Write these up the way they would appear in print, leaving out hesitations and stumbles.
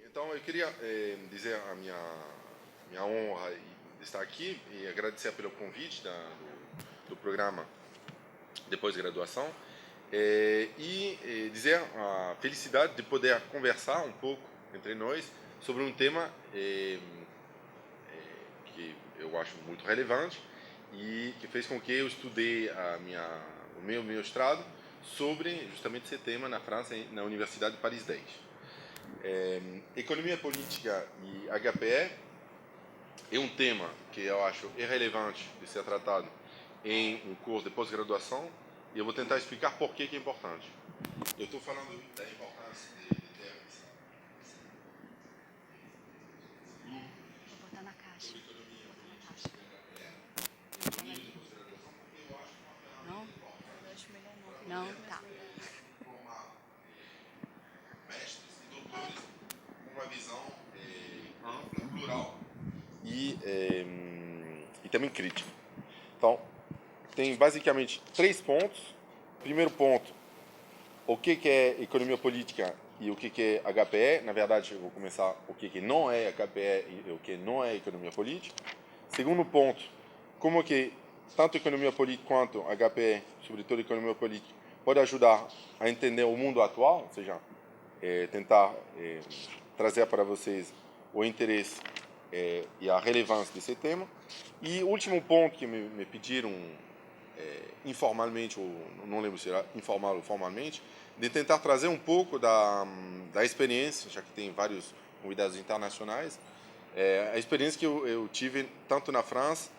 Então, eu queria dizer a minha honra de estar aqui e agradecer pelo convite do programa de pós-graduação e dizer a felicidade de poder conversar um pouco entre nós sobre um tema que eu acho muito relevante e que fez com que eu estudei o meu mestrado sobre justamente esse tema na França, na Universidade de Paris 10. Economia política e HPE é um tema que eu acho irrelevante de ser tratado em um curso de pós-graduação e eu vou tentar explicar por que é importante. Eu estou falando da importância de ter Vou botar na caixa. Não? Não, tá. mestres e doutores com uma visão ampla, plural e também crítica. Então, tem basicamente 3 pontos. Primeiro ponto, o que é economia política e o que é HPE. Na verdade, eu vou começar o que não é HPE e o que não é economia política. Segundo ponto, como que tanto economia política quanto HPE, sobretudo economia política, pode ajudar a entender o mundo atual, ou seja, tentar trazer para vocês o interesse e a relevância desse tema. E o último ponto que me pediram informalmente, ou não lembro se era informal ou formalmente, de tentar trazer um pouco da experiência, já que tem vários convidados internacionais, a experiência que eu tive tanto na França,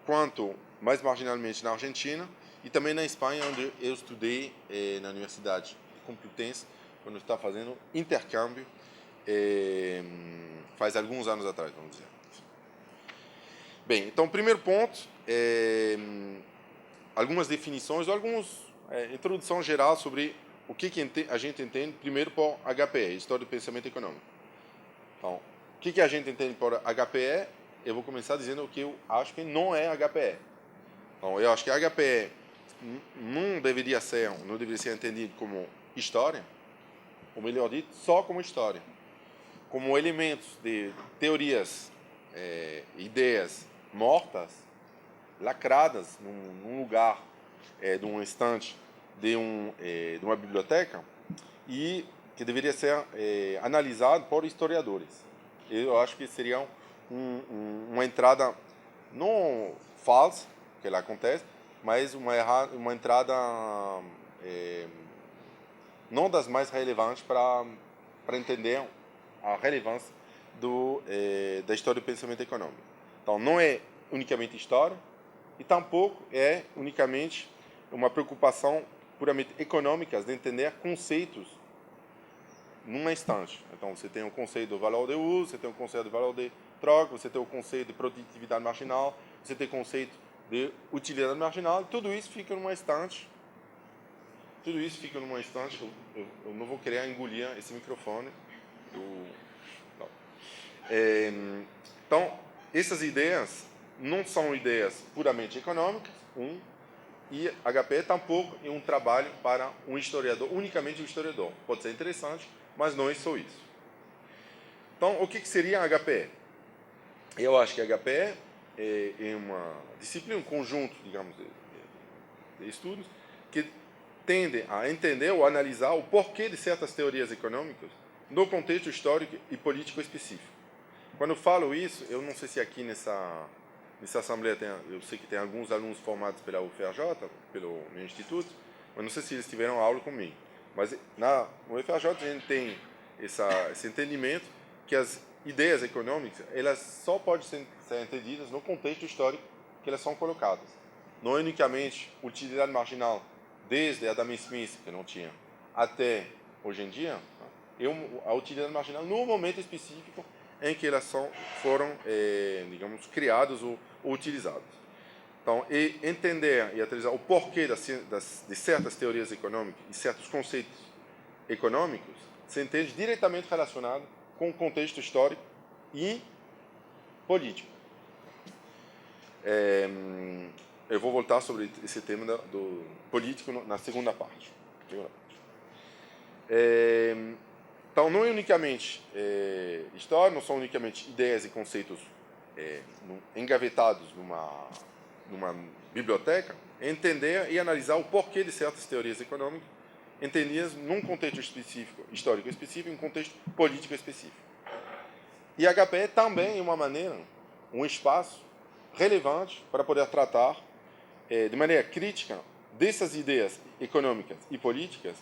quanto mais marginalmente na Argentina, e também na Espanha, onde eu estudei na Universidade Complutense, quando eu estava fazendo intercâmbio, faz alguns anos atrás, vamos dizer. Bem, então, primeiro ponto, algumas definições, ou algumas introdução geral sobre o que a gente entende, primeiro, por HPE, História do Pensamento Econômico. Então, o que a gente entende por HPE? Eu vou começar dizendo o que eu acho que não é HPE. Então, eu acho que HPE não deveria ser entendido como história, ou melhor dito, só como história, como elementos de teorias, ideias mortas, lacradas num lugar, de um estante, de uma biblioteca, e que deveria ser analisado por historiadores. Eu acho que seria uma entrada não falsa, que ela acontece, mas uma entrada não das mais relevantes para entender a relevância da história do pensamento econômico. Então, não é unicamente história e tampouco é unicamente uma preocupação puramente econômica de entender conceitos numa instante. Então, você tem o conceito do valor de uso, você tem o conceito do valor de troca, você tem o conceito de produtividade marginal, você tem o conceito de utilidade marginal, e tudo isso fica numa instante. Eu não vou querer engolir esse microfone. Então, essas ideias não são ideias puramente econômicas, e HPE tampouco é um trabalho para um historiador, unicamente um historiador. Pode ser interessante, mas não é só isso. Então, o que seria HPE? Eu acho que HPE é uma disciplina, um conjunto, digamos, de estudos que tende a entender ou analisar o porquê de certas teorias econômicas no contexto histórico e político específico. Quando eu falo isso, eu não sei se aqui nessa assembleia eu sei que tem alguns alunos formados pela UFRJ, pelo meu instituto, mas não sei se eles tiveram aula comigo. Mas na UFRJ a gente tem esse entendimento que as ideias econômicas elas só podem ser entendidas no contexto histórico que elas são colocadas. Não é unicamente utilidade marginal desde Adam Smith, que não tinha, até hoje em dia, e a utilidade marginal no momento específico em que elas foram, digamos, criadas ou utilizadas. Então, entender e analisar o porquê de certas teorias econômicas e certos conceitos econômicos se entende diretamente relacionado com o contexto histórico e político. Eu vou voltar sobre esse tema do político na segunda parte. Então, não é unicamente história, não são unicamente ideias e conceitos engavetados numa biblioteca, é entender e analisar o porquê de certas teorias econômicas entendidas num contexto específico, histórico específico, em um contexto político específico. E HPE também é uma maneira, um espaço relevante para poder tratar de maneira crítica dessas ideias econômicas e políticas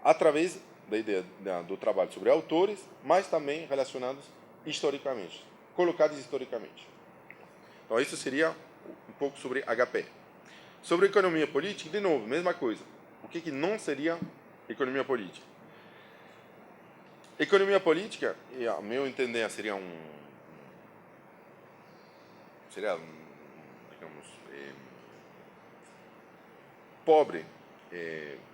através da ideia do trabalho sobre autores, mas também relacionados historicamente, colocados historicamente. Então, isso seria um pouco sobre HPE. Sobre economia política, de novo, mesma coisa. O que não seria economia política? Economia política, a meu entender, seria digamos, pobre,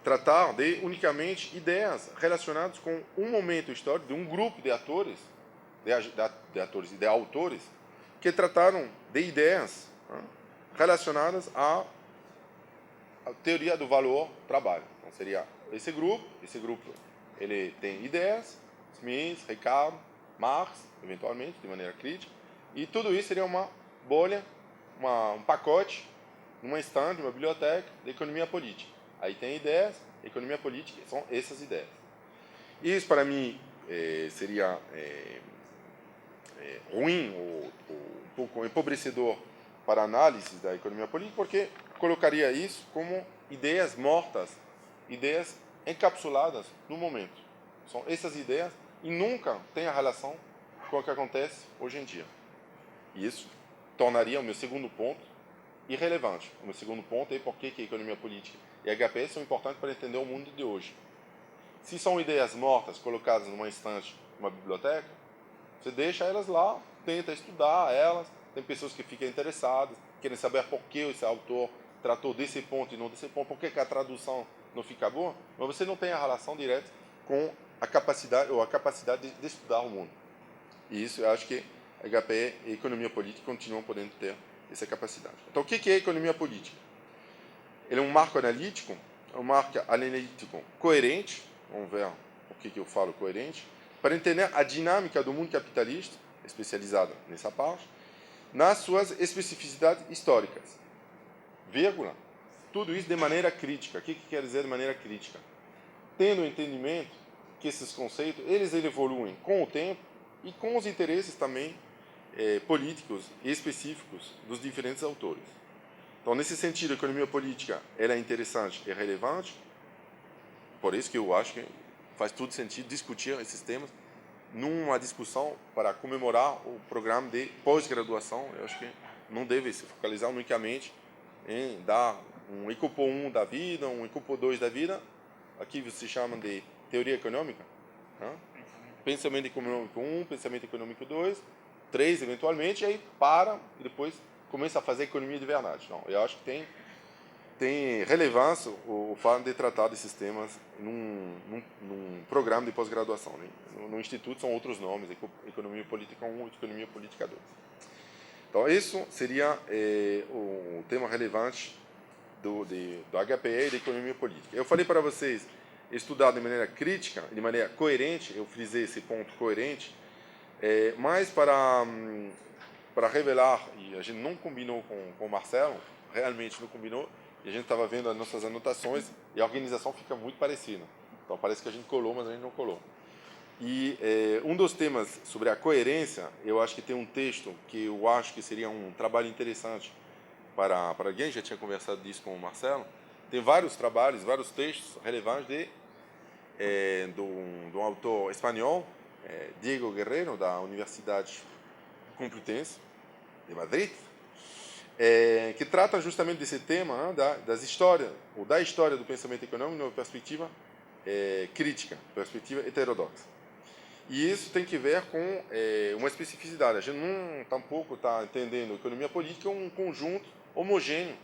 tratar de unicamente ideias relacionadas com um momento histórico de um grupo de atores, de autores, que trataram de ideias relacionadas à teoria do valor trabalho. Então, seria esse grupo ele tem ideias, Smith, Ricardo, Marx, eventualmente, de maneira crítica, e tudo isso seria uma bolha, um pacote, uma estante, uma biblioteca de economia política. Aí tem ideias, economia política, são essas ideias. Isso, para mim, seria ruim ou um pouco empobrecedor para a análise da economia política, porque colocaria isso como ideias mortas, ideias encapsuladas no momento. São essas ideias e nunca tem a relação com o que acontece hoje em dia. E isso tornaria o meu segundo ponto irrelevante. O meu segundo ponto é por que a economia política e a HPE são importantes para entender o mundo de hoje. Se são ideias mortas colocadas numa estante, numa biblioteca, você deixa elas lá, tenta estudar elas, tem pessoas que ficam interessadas, querem saber por que esse autor tratou desse ponto e não desse ponto, por que a tradução não fica boa, mas você não tem a relação direta com a capacidade de estudar o mundo. E isso eu acho que a HPE e a economia política continuam podendo ter essa capacidade. Então, o que é economia política? Ele é um marco analítico, coerente, vamos ver o que eu falo coerente, para entender a dinâmica do mundo capitalista, especializada nessa parte, nas suas especificidades históricas. Vírgula, tudo isso de maneira crítica. O que quer dizer de maneira crítica? Tendo o entendimento que esses conceitos eles evoluem com o tempo e com os interesses também políticos e específicos dos diferentes autores. Então, nesse sentido, a economia política ela é interessante e relevante, por isso que eu acho que faz todo sentido discutir esses temas numa discussão para comemorar o programa de pós-graduação. Eu acho que não deve se focalizar unicamente em dar um Ecopo 1 da vida, um Ecopo 2 da vida, aqui se chama de teoria econômica, né? Pensamento econômico 1, pensamento econômico 2, 3 eventualmente, e aí para e depois começa a fazer economia de verdade. Não, eu acho que tem relevância o fato de tratar desses temas num programa de pós-graduação. Né? No Instituto são outros nomes, Economia Política 1 e Economia Política 2. Então, isso seria o tema relevante do HPE e da economia política. Eu falei para vocês estudar de maneira crítica, de maneira coerente, eu frisei esse ponto coerente, mas para revelar, e a gente não combinou com o Marcelo, realmente não combinou, e a gente estava vendo as nossas anotações e a organização fica muito parecida. Então parece que a gente colou, mas a gente não colou. E um dos temas sobre a coerência, eu acho que tem um texto que eu acho que seria um trabalho interessante para alguém, já tinha conversado disso com o Marcelo. Tem vários trabalhos, vários textos relevantes de um autor espanhol, Diego Guerrero, da Universidade Complutense de Madrid, que trata justamente desse tema, né, da história do pensamento econômico numa perspectiva crítica, perspectiva heterodoxa. E isso tem que ver com uma especificidade. A gente não tampouco está entendendo a economia política um conjunto homogêneo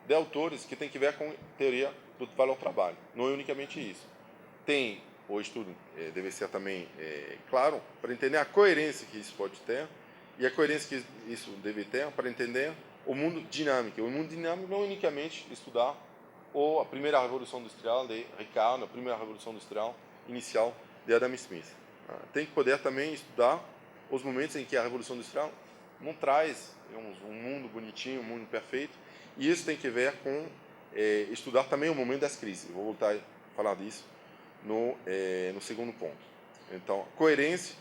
de autores que tem que ver com teoria do valor-trabalho. Não é unicamente isso. Tem o estudo deve ser também claro para entender a coerência que isso pode ter e a coerência que isso deve ter para entender o mundo dinâmico. O mundo dinâmico não é unicamente estudar a primeira revolução industrial de Ricardo, a primeira revolução industrial inicial de Adam Smith. Tem que poder também estudar os momentos em que a revolução industrial não traz um mundo bonitinho, um mundo perfeito, e isso tem que ver com estudar também o momento das crises. Eu vou voltar a falar disso no segundo ponto. Então, coerência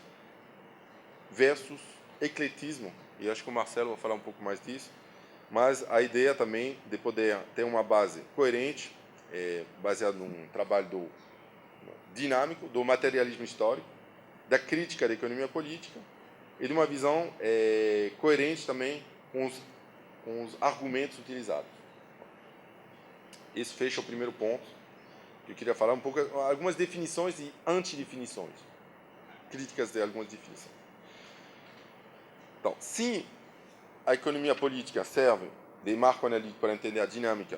versus ecletismo, e acho que o Marcelo vai falar um pouco mais disso, mas a ideia também de poder ter uma base coerente, baseada num trabalho dinâmico, do materialismo histórico, da crítica da economia política e de uma visão coerente também com os argumentos utilizados. Esse fecha o primeiro ponto. Eu queria falar um pouco, algumas definições e antidefinições, críticas de algumas definições. Então, se a economia política serve de marco analítico para entender a dinâmica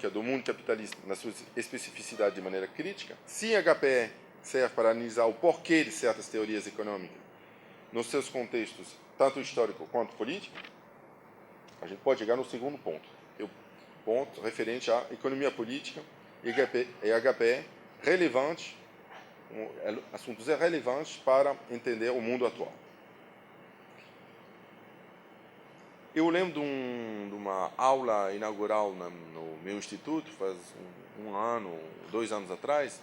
do mundo capitalista na sua especificidade de maneira crítica, se a HPE serve para analisar o porquê de certas teorias econômicas nos seus contextos, tanto histórico quanto político, a gente pode chegar no segundo ponto, o ponto referente à economia política e HPE relevante, assuntos relevantes para entender o mundo atual. Eu lembro de uma aula inaugural no meu instituto, faz um ano, 2 anos atrás,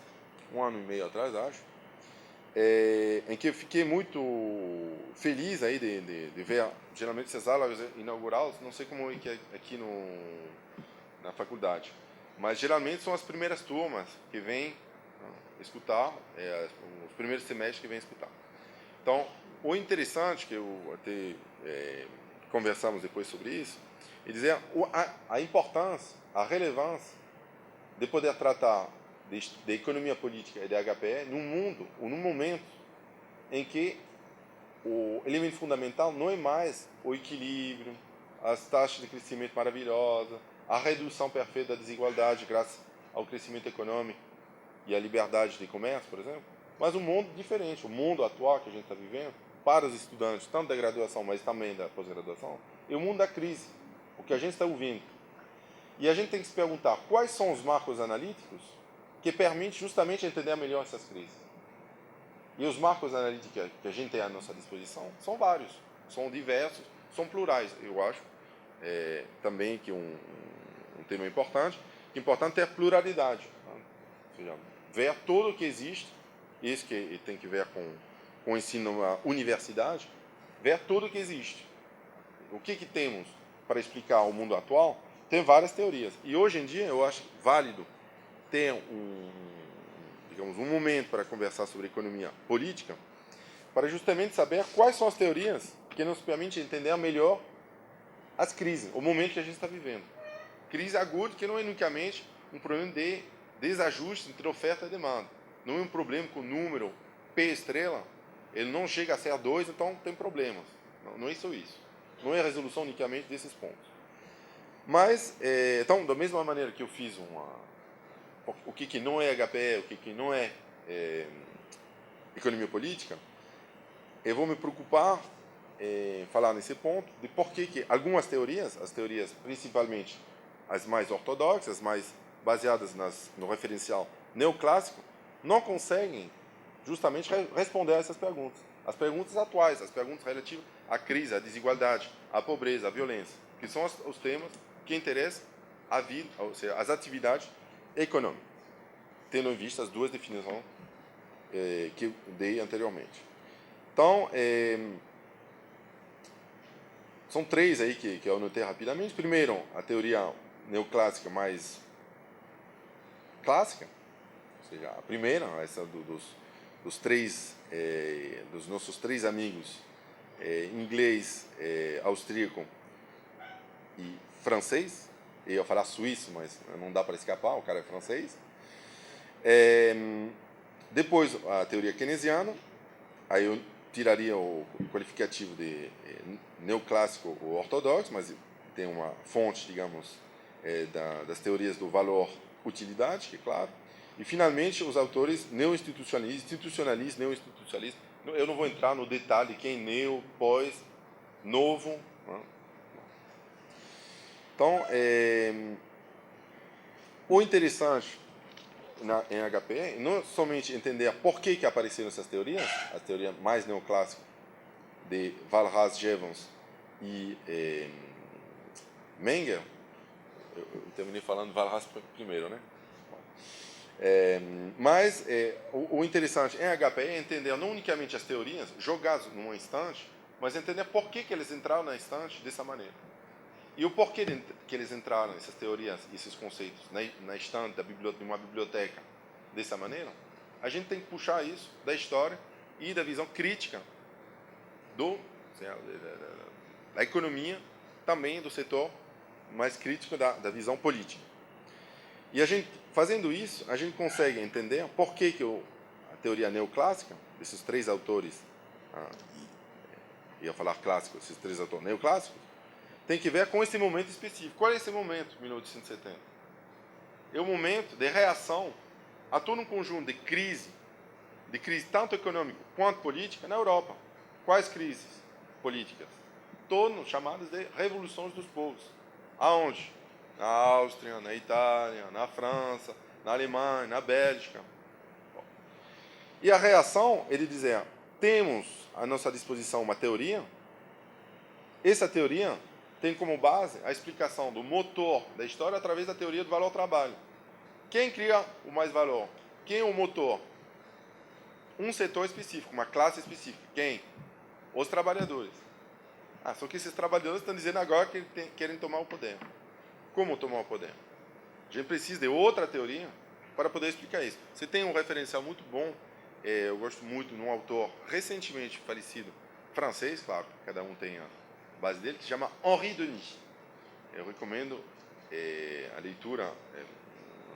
1 ano e meio atrás, acho, em que eu fiquei muito feliz aí de ver, geralmente, essas aulas inaugurais, não sei como é que é aqui na faculdade, mas geralmente são as primeiras turmas que vêm escutar, os primeiros semestres que vêm escutar. Então, o interessante, que eu até conversamos depois sobre isso, é dizer a importância, a relevância de poder tratar de economia política e de HPE num mundo, ou num momento em que o elemento fundamental não é mais o equilíbrio, as taxas de crescimento maravilhosas, a redução perfeita da desigualdade graças ao crescimento econômico e à liberdade de comércio, por exemplo, mas um mundo diferente, o mundo atual que a gente está vivendo, para os estudantes, tanto da graduação, mas também da pós-graduação, é o mundo da crise, o que a gente está ouvindo. E a gente tem que se perguntar quais são os marcos analíticos que permitem justamente entender melhor essas crises. E os marcos analíticos que a gente tem à nossa disposição são vários, são diversos, são plurais. Eu acho também que um tema importante, que é importante ter pluralidade. Tá? Ou seja, ver tudo o que existe, isso que tem que ver com o ensino na universidade, ver tudo o que existe. O que temos para explicar o mundo atual? Tem várias teorias. E hoje em dia eu acho válido ter um momento para conversar sobre economia política, para justamente saber quais são as teorias que nos permitem entender melhor as crises, o momento que a gente está vivendo. Crise aguda que não é unicamente um problema de desajuste entre oferta e demanda. Não é um problema com o número P estrela, ele não chega a ser 2, então tem problemas. Não é só isso. Não é a resolução unicamente desses pontos. Mas, então, da mesma maneira que eu fiz o que não é HPE, o que não é economia política, eu vou me preocupar em falar nesse ponto de por que algumas teorias, as teorias principalmente as mais ortodoxas, as mais baseadas no referencial neoclássico, não conseguem justamente responder a essas perguntas. As perguntas atuais, as perguntas relativas à crise, à desigualdade, à pobreza, à violência, que são os temas que interessam a vida, ou seja, as atividades econômicas, tendo em vista as duas definições que eu dei anteriormente. Então, são 3 aí que eu anotei rapidamente. Primeiro, a teoria neoclássica mais clássica, ou seja, a primeira, essa dos nossos 3 amigos, inglês, austríaco e francês, eu ia falar suíço, mas não dá para escapar, o cara é francês. Depois, a teoria keynesiana, aí eu tiraria o qualificativo de neoclássico ou ortodoxo, mas tem uma fonte, digamos, das teorias do valor-utilidade, que é claro. E, finalmente, os autores neo-institucionalistas, institucionalistas, neo-institucionalistas. Eu não vou entrar no detalhe quem neo, pós, novo. Né? Então, o interessante em HPE não somente entender por que apareceram essas teorias, a teoria mais neoclássica de Walras, Jevons e Menger. Eu terminei falando Walras primeiro, né? Mas o interessante em HPE é entender não unicamente as teorias jogadas numa estante, mas entender por que eles entraram na estante dessa maneira. E o porquê que eles entraram, essas teorias, esses conceitos, na estante de uma biblioteca dessa maneira, a gente tem que puxar isso da história e da visão crítica da economia, também do setor mais crítico da visão política. E a gente, fazendo isso, a gente consegue entender por que a teoria neoclássica, desses três autores, ia falar clássicos, esses três autores neoclássicos, tem que ver com esse momento específico. Qual é esse momento, 1870? É o momento de reação a todo um conjunto de crise tanto econômica quanto política na Europa. Quais crises políticas? Todas chamadas de revoluções dos povos. Aonde? Na Áustria, na Itália, na França, na Alemanha, na Bélgica. E a reação, ele dizia, temos à nossa disposição uma teoria, essa teoria tem como base a explicação do motor da história através da teoria do valor-trabalho. Quem cria o mais valor? Quem é o motor? Um setor específico, uma classe específica. Quem? Os trabalhadores. Só que esses trabalhadores estão dizendo agora que querem tomar o poder. Como tomar o poder? A gente precisa de outra teoria para poder explicar isso. Você tem um referencial muito bom, eu gosto muito de um autor recentemente falecido, francês, claro, cada um tem a base dele, que se chama Henri Denis. Eu recomendo a leitura, eu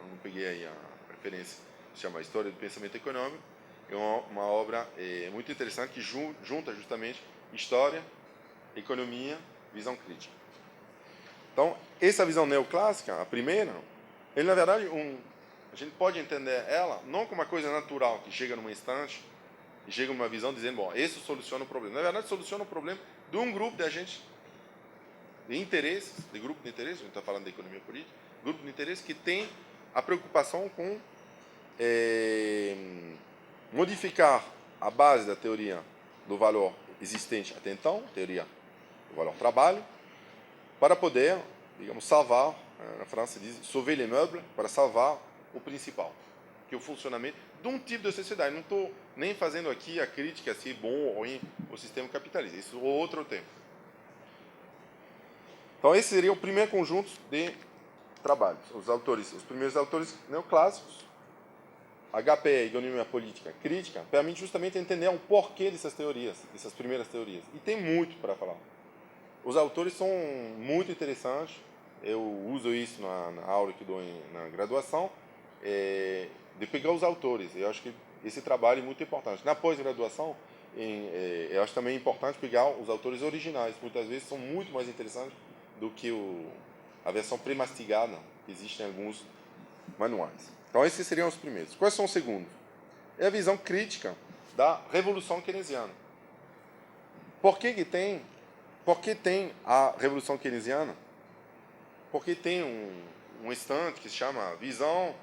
não peguei aí a referência, se chama História do Pensamento Econômico, é uma obra muito interessante que junta justamente história, economia, visão crítica. Então, essa visão neoclássica, a primeira, ele na verdade, a gente pode entender ela não como uma coisa natural que chega numa instante e chega numa visão dizendo, bom, isso soluciona o problema. Na verdade, soluciona o problema de um grupo de agentes de interesses, de grupo de interesses, a gente está falando da economia política, grupo de interesses que tem a preocupação com modificar a base da teoria do valor existente até então, teoria do valor-trabalho, para poder, digamos, salvar, na França diz, sauver les meubles, para salvar o principal, que é o funcionamento de um tipo de sociedade. Não estou nem fazendo aqui a crítica se bom ou ruim o sistema capitalista, isso é outro tema. Então, esse seria o primeiro conjunto de trabalhos. Os primeiros autores neoclássicos, HPE, Economia Política Crítica, permite justamente entender o porquê dessas teorias, dessas primeiras teorias. E tem muito para falar. Os autores são muito interessantes, eu uso isso na aula que dou na graduação, de pegar os autores. Eu acho que esse trabalho é muito importante. Na pós-graduação, eu acho também importante pegar os autores originais, muitas vezes são muito mais interessantes do que a versão pré-mastigada que existe em alguns manuais. Então, esses seriam os primeiros. Quais são os segundos? É a visão crítica da Revolução Keynesiana. Por que tem a Revolução Keynesiana? Porque tem um estante que se chama Visão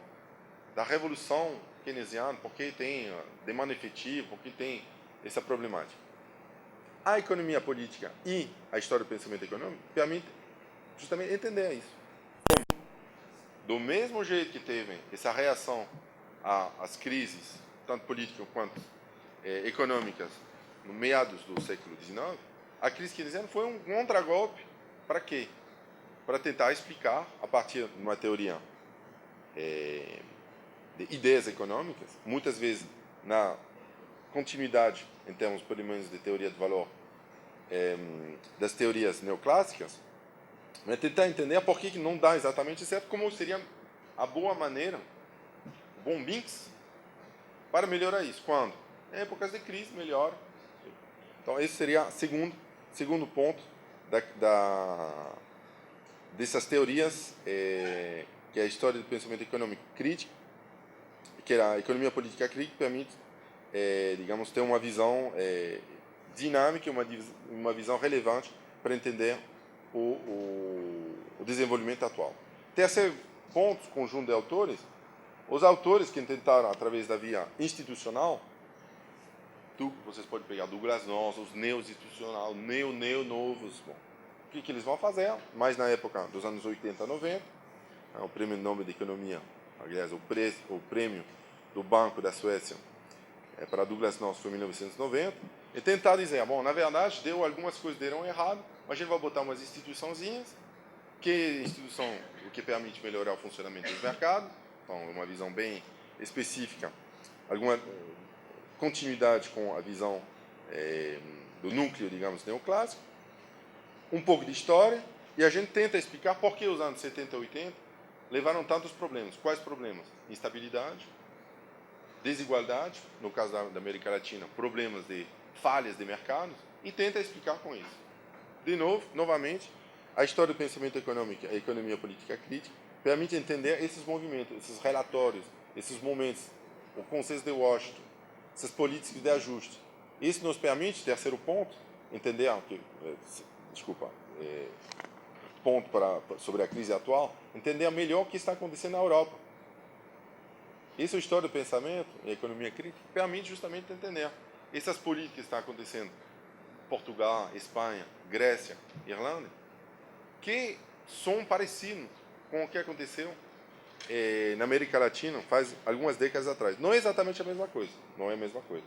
da Revolução Keynesiana, porque tem demanda efetiva, porque tem essa problemática. A economia política e a história do pensamento econômico permitem justamente entender isso. Do mesmo jeito que teve essa reação às crises, tanto políticas quanto econômicas, no meados do século XIX, a crise keynesiana foi um contragolpe para quê? Para tentar explicar, a partir de uma teoria de ideias econômicas, muitas vezes na continuidade, em termos, pelo menos, de teoria do valor, das teorias neoclássicas, Mas tentar entender por que não dá exatamente certo, como seria a boa maneira, o bom mix, para melhorar isso. Quando? Em épocas de crise, melhora. Então, esse seria o segundo ponto dessas teorias, que é a história do pensamento econômico crítico, que é a economia política crítica, permite, digamos, ter uma visão dinâmica, uma visão relevante para entender o desenvolvimento atual. Terceiro ponto, conjunto de autores, os autores que tentaram, através da via institucional, vocês podem pegar Douglas North, os neo-institucionais, neo-novos. Bom, o que eles vão fazer? Mais na época dos anos 80 90, o Prêmio Nobel de Economia, aliás, o prêmio do Banco da Suécia para Douglas North foi em 1990, e tentar dizer, bom, na verdade, algumas coisas deram errado, mas a gente vai botar umas instituiçãozinhas, o que permite melhorar o funcionamento dos mercados, então, uma visão bem específica, alguma continuidade com a visão do núcleo, digamos, neoclássico, um pouco de história, e a gente tenta explicar por que os anos 70 e 80 levaram tantos problemas. Quais problemas? Instabilidade, desigualdade, no caso da América Latina, problemas de falhas de mercados, e tenta explicar com isso. De novo, novamente, a história do pensamento econômico, a economia política crítica, permite entender esses movimentos, esses relatórios, esses momentos, o consenso de Washington, essas políticas de ajuste. Isso nos permite, terceiro ponto, entender, ponto sobre a crise atual, entender melhor o que está acontecendo na Europa. Essa história do pensamento, a economia crítica, permite justamente entender essas políticas que estão acontecendo em Portugal, Espanha, Grécia, Irlanda, que são parecidos com o que aconteceu na América Latina faz algumas décadas atrás. Não é exatamente a mesma coisa. Não é a mesma coisa.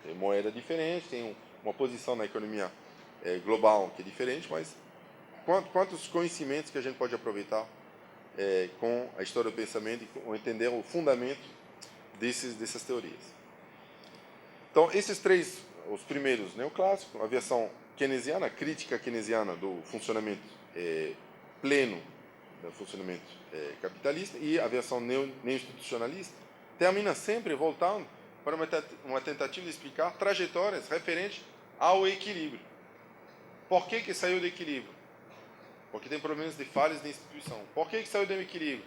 Tem moeda diferente, tem uma posição na economia global que é diferente, mas quantos conhecimentos que a gente pode aproveitar com a história do pensamento e entender o fundamento dessas teorias. Então, esses três, os primeiros neoclássicos, a versão keynesiana, a crítica keynesiana do funcionamento pleno, do funcionamento capitalista, e a versão neo-institucionalista, termina sempre voltando para uma tentativa de explicar trajetórias referentes ao equilíbrio. Por que saiu do equilíbrio? Porque tem problemas de falhas de instituição. Por que saiu do equilíbrio?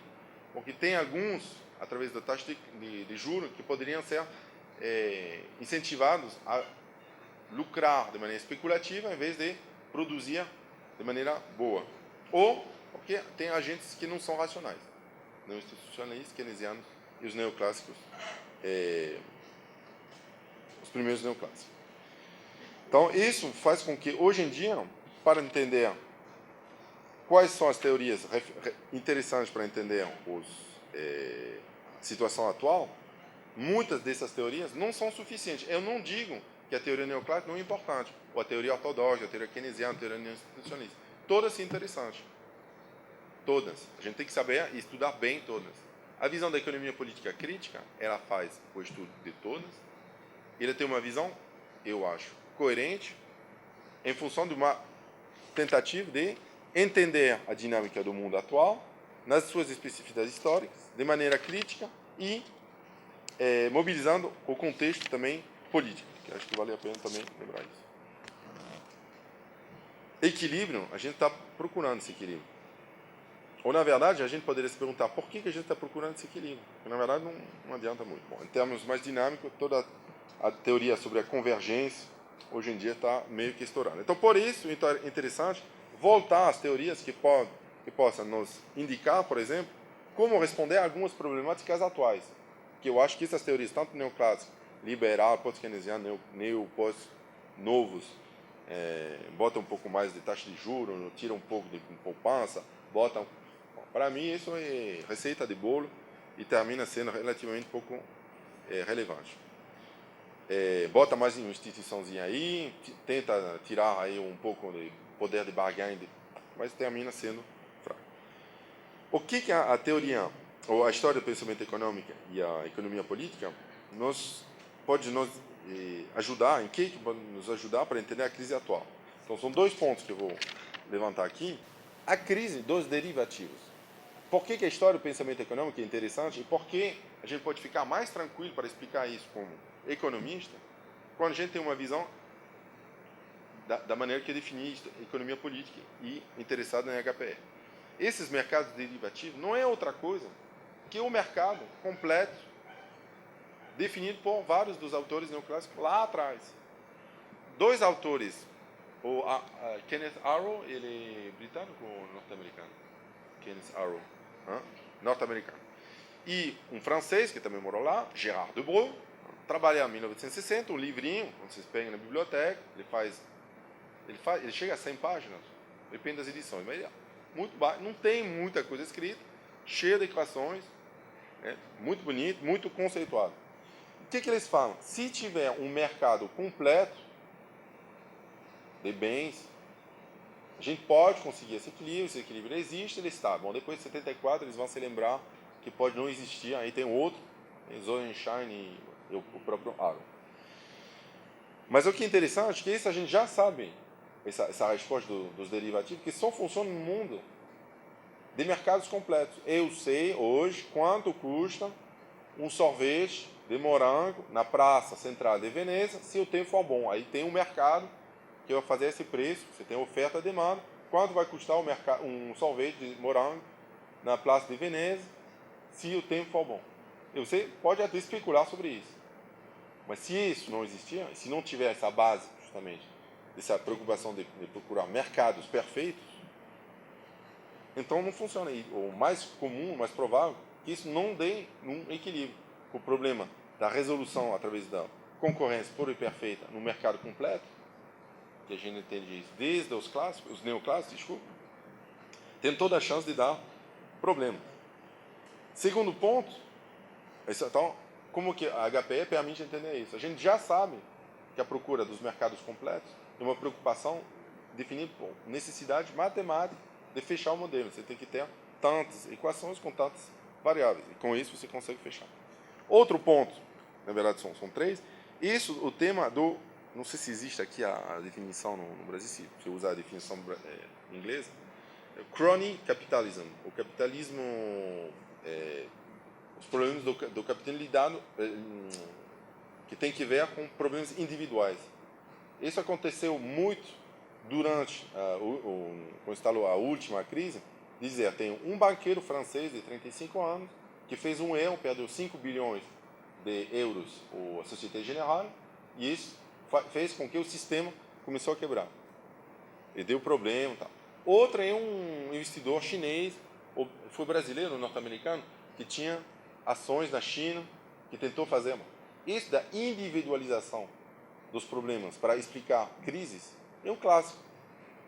Porque tem alguns, através da taxa de juros, que poderiam ser incentivados a lucrar de maneira especulativa, em vez de produzir de maneira boa. Ou porque tem agentes que não são racionais. Não institucionalistas, keynesianos e os neoclássicos, os primeiros neoclássicos. Então, isso faz com que, hoje em dia, para entender quais são as teorias interessantes para entender a situação atual, muitas dessas teorias não são suficientes. Eu não digo que a teoria neoclássica não é importante, ou a teoria ortodoxa, a teoria keynesiana, a teoria neo-institucionalista. Todas são interessantes. Todas. A gente tem que saber e estudar bem todas. A visão da economia política crítica, ela faz o estudo de todas. Ele tem uma visão, eu acho, coerente, em função de uma tentativa de entender a dinâmica do mundo atual, nas suas especificidades históricas, de maneira crítica e mobilizando o contexto também político, que acho que vale a pena também lembrar isso. Equilíbrio, a gente está procurando esse equilíbrio. Ou, na verdade, a gente poderia se perguntar por que a gente está procurando esse equilíbrio. Porque, na verdade, não adianta muito. Bom, em termos mais dinâmicos, toda a teoria sobre a convergência, hoje em dia, está meio que estourando. Então, por isso, é interessante voltar às teorias que possam nos indicar, por exemplo, como responder a algumas problemáticas atuais. Que eu acho que essas teorias, tanto neoclássica, liberal, pós-keynesiano, novos, botam um pouco mais de taxa de juros, tiram um pouco de poupança, botam... Para mim, isso é receita de bolo e termina sendo relativamente pouco relevante. Bota mais uma instituiçãozinha aí, tenta tirar aí um pouco de poder de barganha, mas termina sendo fraco. O que a teoria, ou a história do pensamento econômico e a economia política pode nos ajudar, pode nos ajudar para entender a crise atual? Então, são dois pontos que eu vou levantar aqui a crise dos derivativos. Por que a história do pensamento econômico é interessante e por que a gente pode ficar mais tranquilo para explicar isso como economista quando a gente tem uma visão da maneira que definir economia política e interessado em HPE. Esses mercados derivativos não é outra coisa que o mercado completo definido por vários dos autores neoclássicos lá atrás. Dois autores, o Kenneth Arrow, ele é britânico ou norte-americano? Kenneth Arrow, norte-americano. E um francês, que também morou lá, Gérard Debreu, trabalha em 1960, um livrinho, quando vocês pegam na biblioteca, ele chega a 100 páginas, depende das edições, mas muito baixo, não tem muita coisa escrita, cheio de equações, muito bonito, muito conceituado. O que eles falam? Se tiver um mercado completo de bens, a gente pode conseguir esse equilíbrio existe, ele está. Bom, depois de 74 eles vão se lembrar que pode não existir, aí tem outro, Sonnenschein e o próprio Arrow. Mas o que é interessante é que isso a gente já sabe, essa resposta dos derivativos, que só funciona no mundo de mercados completos. Eu sei hoje quanto custa um sorvete de morango na praça central de Veneza, se o tempo for bom. Aí tem um mercado que vai fazer esse preço, você tem oferta e demanda, quanto vai custar um sorvete de morango na praça de Veneza, se o tempo for bom. Você pode até especular sobre isso. Mas se isso não existir, se não tiver essa base, justamente, dessa preocupação de procurar mercados perfeitos, então não funciona. E o mais comum, o mais provável, que isso não dê um equilíbrio. O problema da resolução através da concorrência pura e perfeita no mercado completo, que a gente entende isso desde os clássicos, os neoclássicos, desculpa, tem toda a chance de dar problema. Segundo ponto, então, como que a HPE permite entender isso? A gente já sabe que a procura dos mercados completos é uma preocupação definida por necessidade matemática de fechar o modelo. Você tem que ter tantas equações com tantas variáveis. E com isso você consegue fechar. Outro ponto, na verdade são três, isso, o tema do, não sei se existe aqui a definição no Brasil, se você usar a definição inglesa, crony capitalism, o capitalismo, os problemas do capitalismo lidado, que tem que ver com problemas individuais. Isso aconteceu muito durante quando instalou a última crise, dizer, tem um banqueiro francês de 35 anos que fez um erro, perdeu 5 bilhões de euros a Société Générale, e isso fez com que o sistema começou a quebrar. E deu problema. Tal. Outra é um investidor chinês, foi brasileiro ou norte-americano, que tinha ações na China, que tentou fazer. Isso da individualização dos problemas para explicar crises é um clássico.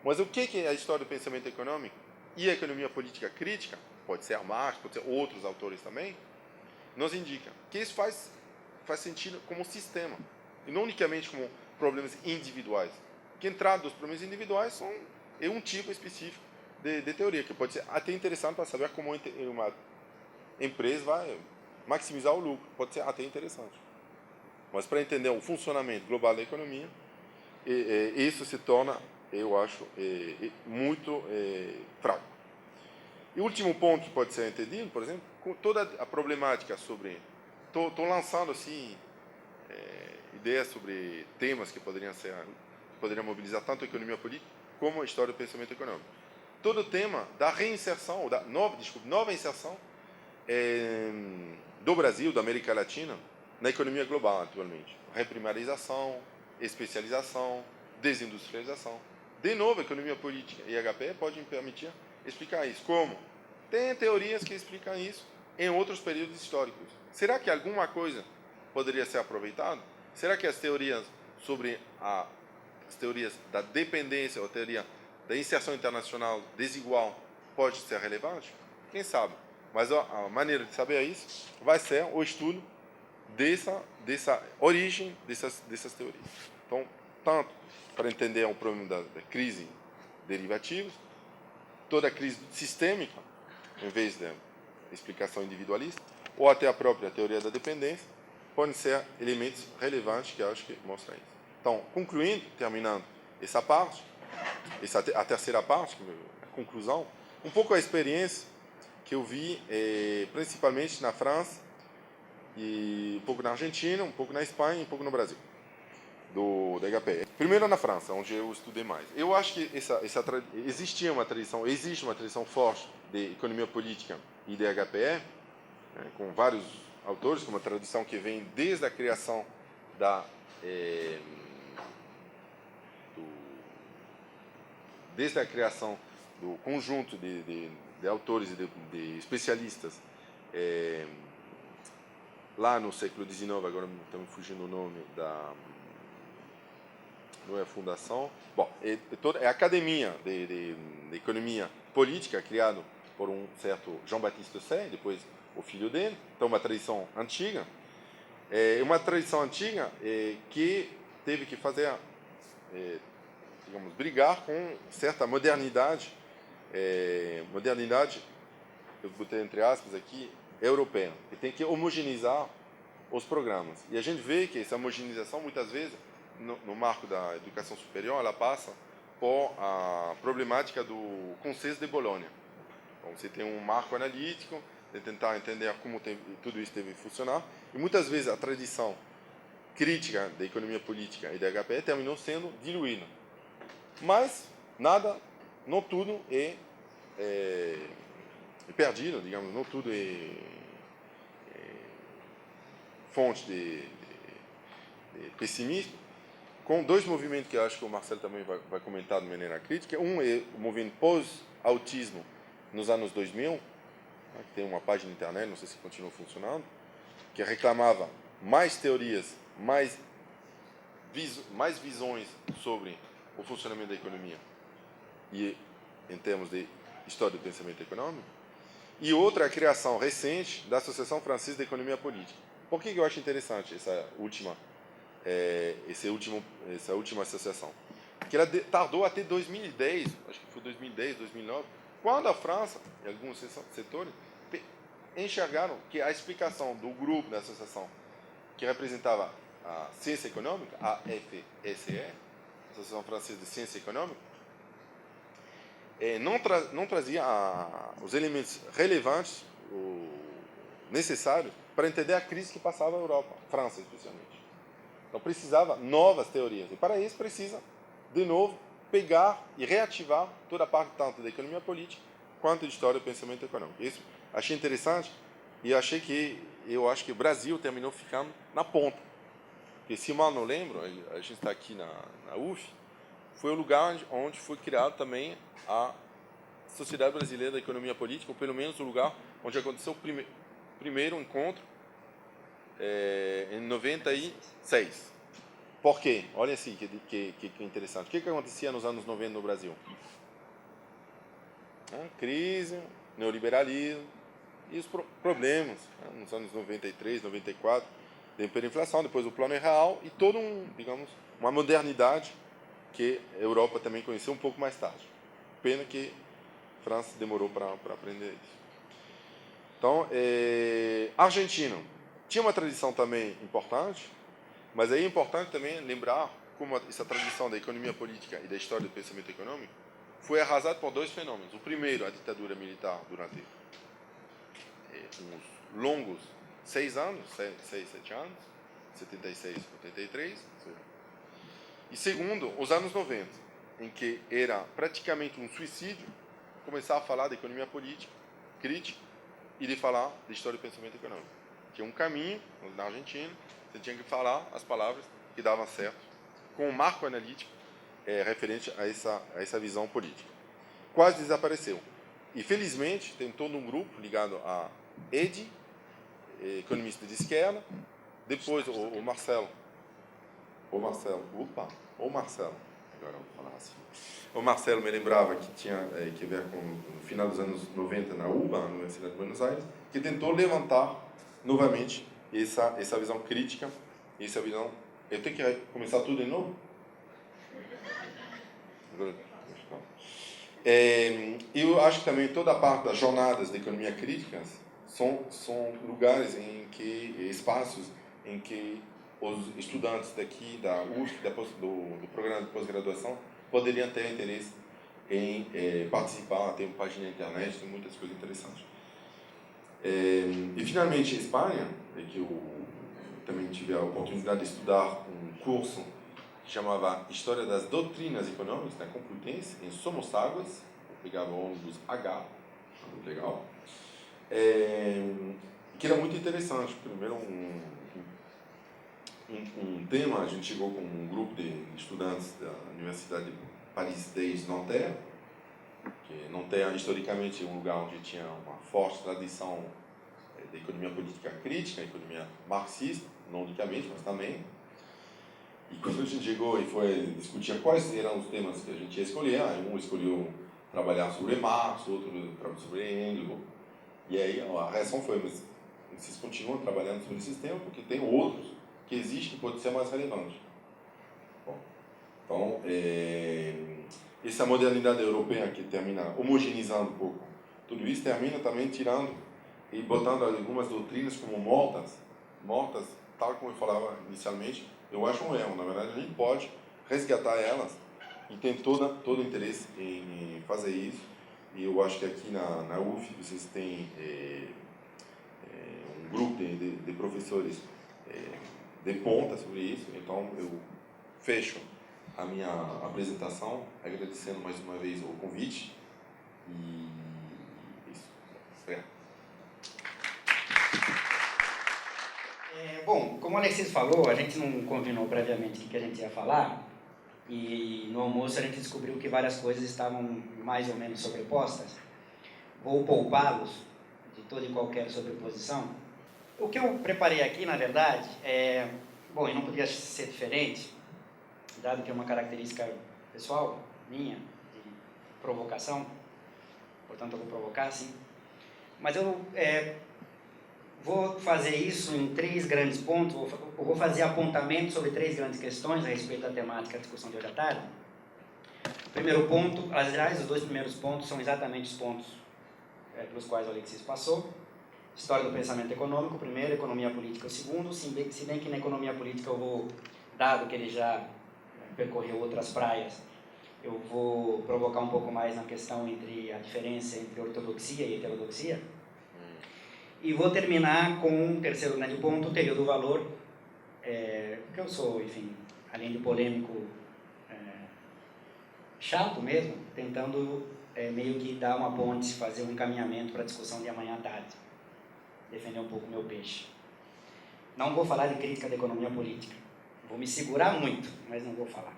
Mas o que é a história do pensamento econômico e a economia política crítica, pode ser Marx, pode ser outros autores também, nos indica que isso faz sentido como sistema, e não unicamente como problemas individuais. Que a entrada dos problemas individuais é um tipo específico de teoria, que pode ser até interessante para saber como uma empresa vai maximizar o lucro, pode ser até interessante. Mas para entender o funcionamento global da economia, isso se torna, eu acho, muito fraco. E o último ponto que pode ser entendido, por exemplo, com toda a problemática sobre... Estou lançando assim, ideias sobre temas que poderiam mobilizar tanto a economia política como a história do pensamento econômico. Todo o tema da reinserção, ou da nova inserção do Brasil, da América Latina, na economia global atualmente. Reprimarização, especialização, desindustrialização. De novo, a economia política e HPE podem permitir explicar isso. Como? Tem teorias que explicam isso em outros períodos históricos. Será que alguma coisa poderia ser aproveitada? Será que as teorias as teorias da dependência, ou a teoria da inserção internacional desigual pode ser relevante? Quem sabe? Mas a maneira de saber isso vai ser o estudo dessa origem dessas teorias. Então, tanto para entender o problema da crise derivativa, toda a crise sistêmica, em vez da explicação individualista, ou até a própria teoria da dependência, podem ser elementos relevantes que eu acho que mostram isso. Então, concluindo, terminando essa parte, a terceira parte, a conclusão, um pouco a experiência que eu vi, principalmente na França, e um pouco na Argentina, um pouco na Espanha e um pouco no Brasil, da HPE. Primeiro na França, onde eu estudei mais. Eu acho que existe uma tradição forte de economia política e de HPE, né, com vários autores, com uma tradição que vem desde a criação do conjunto de autores e de especialistas lá no século XIX, agora estamos fugindo o nome não é a fundação, bom, é a academia de economia política criado por um certo Jean-Baptiste Say, depois o filho dele, então uma tradição antiga, que teve que fazer, digamos, brigar com certa modernidade, eu botei entre aspas aqui, europeia, que tem que homogeneizar os programas. E a gente vê que essa homogeneização, muitas vezes, no marco da educação superior, ela passa por a problemática do Consenso de Bolonha. Então, você tem um marco analítico, de tentar entender como tudo isso deve funcionar, e muitas vezes a tradição crítica da economia política e da HPE terminou sendo diluída. Mas não tudo é perdido, digamos, não tudo é fonte de pessimismo, com dois movimentos que eu acho que o Marcelo também vai comentar de maneira crítica. Um é o movimento pós-autismo nos anos 2000, né, que tem uma página na internet, não sei se continua funcionando, que reclamava mais teorias, mais visões sobre o funcionamento da economia e em termos de história do pensamento econômico. E outra é a criação recente da Associação Francesa de Economia Política. Por que eu acho interessante essa última associação? Porque ela tardou até 2010, acho que foi 2010, 2009, quando a França, em alguns setores, enxergaram que a explicação do grupo da associação, que representava a ciência econômica, a AFSE, Associação Francesa de Ciência Econômica, não trazia os elementos relevantes, necessários, para entender a crise que passava a Europa, França especialmente. Então precisava novas teorias. E para isso precisa, de novo, pegar e reativar toda a parte tanto da economia política quanto de história do pensamento econômico. Isso achei interessante e eu acho que o Brasil terminou ficando na ponta. Porque, se mal não lembro, a gente está aqui na UF, foi o lugar onde foi criado também a Sociedade Brasileira da Economia Política, ou pelo menos o lugar onde aconteceu o primeiro encontro em 96. Por quê? Olha assim que interessante. O que acontecia nos anos 90 no Brasil? Crise, neoliberalismo e os problemas, nos anos 93, 94, da hiperinflação, depois o Plano Real e todo uma modernidade que a Europa também conheceu um pouco mais tarde. Pena que a França demorou para aprender isso. Então, Argentina tinha uma tradição também importante, mas é importante também lembrar como essa tradição da economia política e da história do pensamento econômico foi arrasada por dois fenômenos. O primeiro, a ditadura militar durante uns longos 6 anos, 7 anos, 76, 83. E segundo, os anos 90, em que era praticamente um suicídio começar a falar da economia política, crítica, e de falar da história do pensamento econômico. Tinha um caminho, na Argentina, você tinha que falar as palavras que davam certo, com um marco analítico referente a essa visão política. Quase desapareceu. E, felizmente, tem todo um grupo ligado a EDI, economista de esquerda, depois o Marcelo, agora eu vou falar assim. O Marcelo me lembrava que tinha que ver com no final dos anos 90 na UBA, na Universidade de Buenos Aires, que tentou levantar novamente essa visão crítica, essa visão... Eu tenho que começar tudo de novo? Eu acho que também toda a parte das jornadas de economia crítica são lugares espaços em que os estudantes daqui da UF, do programa de pós-graduação, poderiam ter interesse em participar. Tem uma página na internet, tem muitas coisas interessantes. E finalmente a Espanha, que eu também tive a oportunidade de estudar um curso que chamava História das Doutrinas Econômicas na Complutense, em Somosaguas. Eu pegava o ônibus H, muito legal. Que era muito interessante. Primeiro, um tema, a gente chegou com um grupo de estudantes da Universidade de Paris 10 Nanterre, que Nanterre historicamente é um lugar onde tinha uma forte tradição da economia política crítica, economia marxista, não unicamente, mas também. E quando a gente chegou e foi discutir quais eram os temas que a gente ia escolher, um escolheu trabalhar sobre Marx, outro sobre Engels, e aí a reação foi: mas vocês continuam trabalhando sobre esses temas porque tem outros que existem que podem ser mais relevantes. Bom, então, essa modernidade europeia que termina homogeneizando um pouco tudo isso, termina também tirando e botando algumas doutrinas como mortas, tal como eu falava inicialmente. Eu acho um erro. Na verdade, a gente pode resgatar elas e tem todo o interesse em fazer isso. E eu acho que aqui na UF vocês têm um grupo de professores de ponta sobre isso. Então eu fecho a minha apresentação agradecendo mais uma vez o convite e isso. Bom, como o Alexis falou, a gente não combinou previamente o que a gente ia falar, e no almoço a gente descobriu que várias coisas estavam mais ou menos sobrepostas. Vou poupá-los de toda e qualquer sobreposição. O que eu preparei aqui, na verdade, bom, e não podia ser diferente, dado que é uma característica pessoal minha, de provocação, portanto eu vou provocar, sim. Mas eu vou fazer isso em 3 grandes pontos. Eu vou fazer apontamentos sobre 3 grandes questões a respeito da temática da discussão de hoje à tarde. O primeiro ponto, aliás, os 2 primeiros pontos são exatamente os pontos pelos quais o Alexis passou. História do pensamento econômico, o primeiro, economia política, o segundo, se bem que na economia política eu vou, dado que ele já percorreu outras praias, eu vou provocar um pouco mais na questão entre a diferença entre ortodoxia e heterodoxia. E vou terminar com um terceiro grande ponto, teoria do valor, porque eu sou, enfim, além de polêmico, chato mesmo, tentando meio que dar uma ponte, fazer um encaminhamento para a discussão de amanhã à tarde, defender um pouco o meu peixe. Não vou falar de crítica da economia política, vou me segurar muito, mas não vou falar.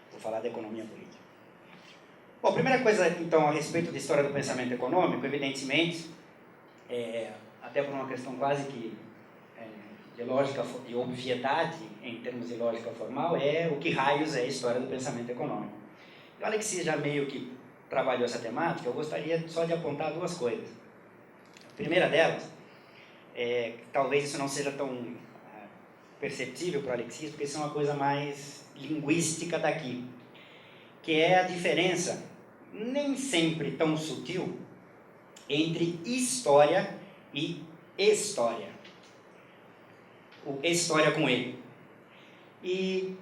Vou falar da economia política. Bom, primeira coisa, então, a respeito da história do pensamento econômico, evidentemente, até por uma questão quase que de lógica, de obviedade, em termos de lógica formal, o que raios é a história do pensamento econômico. E o Alexis já meio que trabalhou essa temática, eu gostaria só de apontar 2 coisas. A primeira delas, talvez isso não seja tão perceptível para o Alexis, porque isso é uma coisa mais linguística daqui, que é a diferença, nem sempre tão sutil, entre história e história. O história com E. E,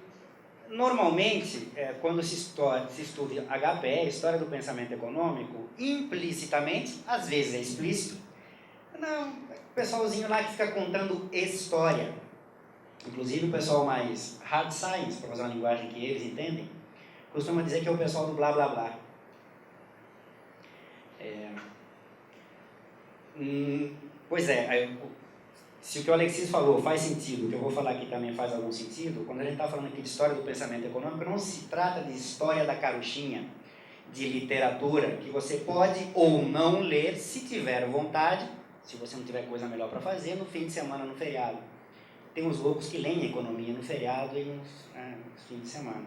normalmente, quando se estuda HPE, História do Pensamento Econômico, implicitamente, às vezes é explícito, não, o pessoalzinho lá que fica contando história. Inclusive o pessoal mais hard science, para usar uma linguagem que eles entendem, costuma dizer que é o pessoal do blá blá blá. Pois se o que o Alexis falou faz sentido, o que eu vou falar aqui também faz algum sentido, quando a gente está falando aqui de história do pensamento econômico, não se trata de história da carochinha, de literatura, que você pode ou não ler se tiver vontade, se você não tiver coisa melhor para fazer, no fim de semana, no feriado. Tem uns loucos que leem economia no feriado e nos fins de semana.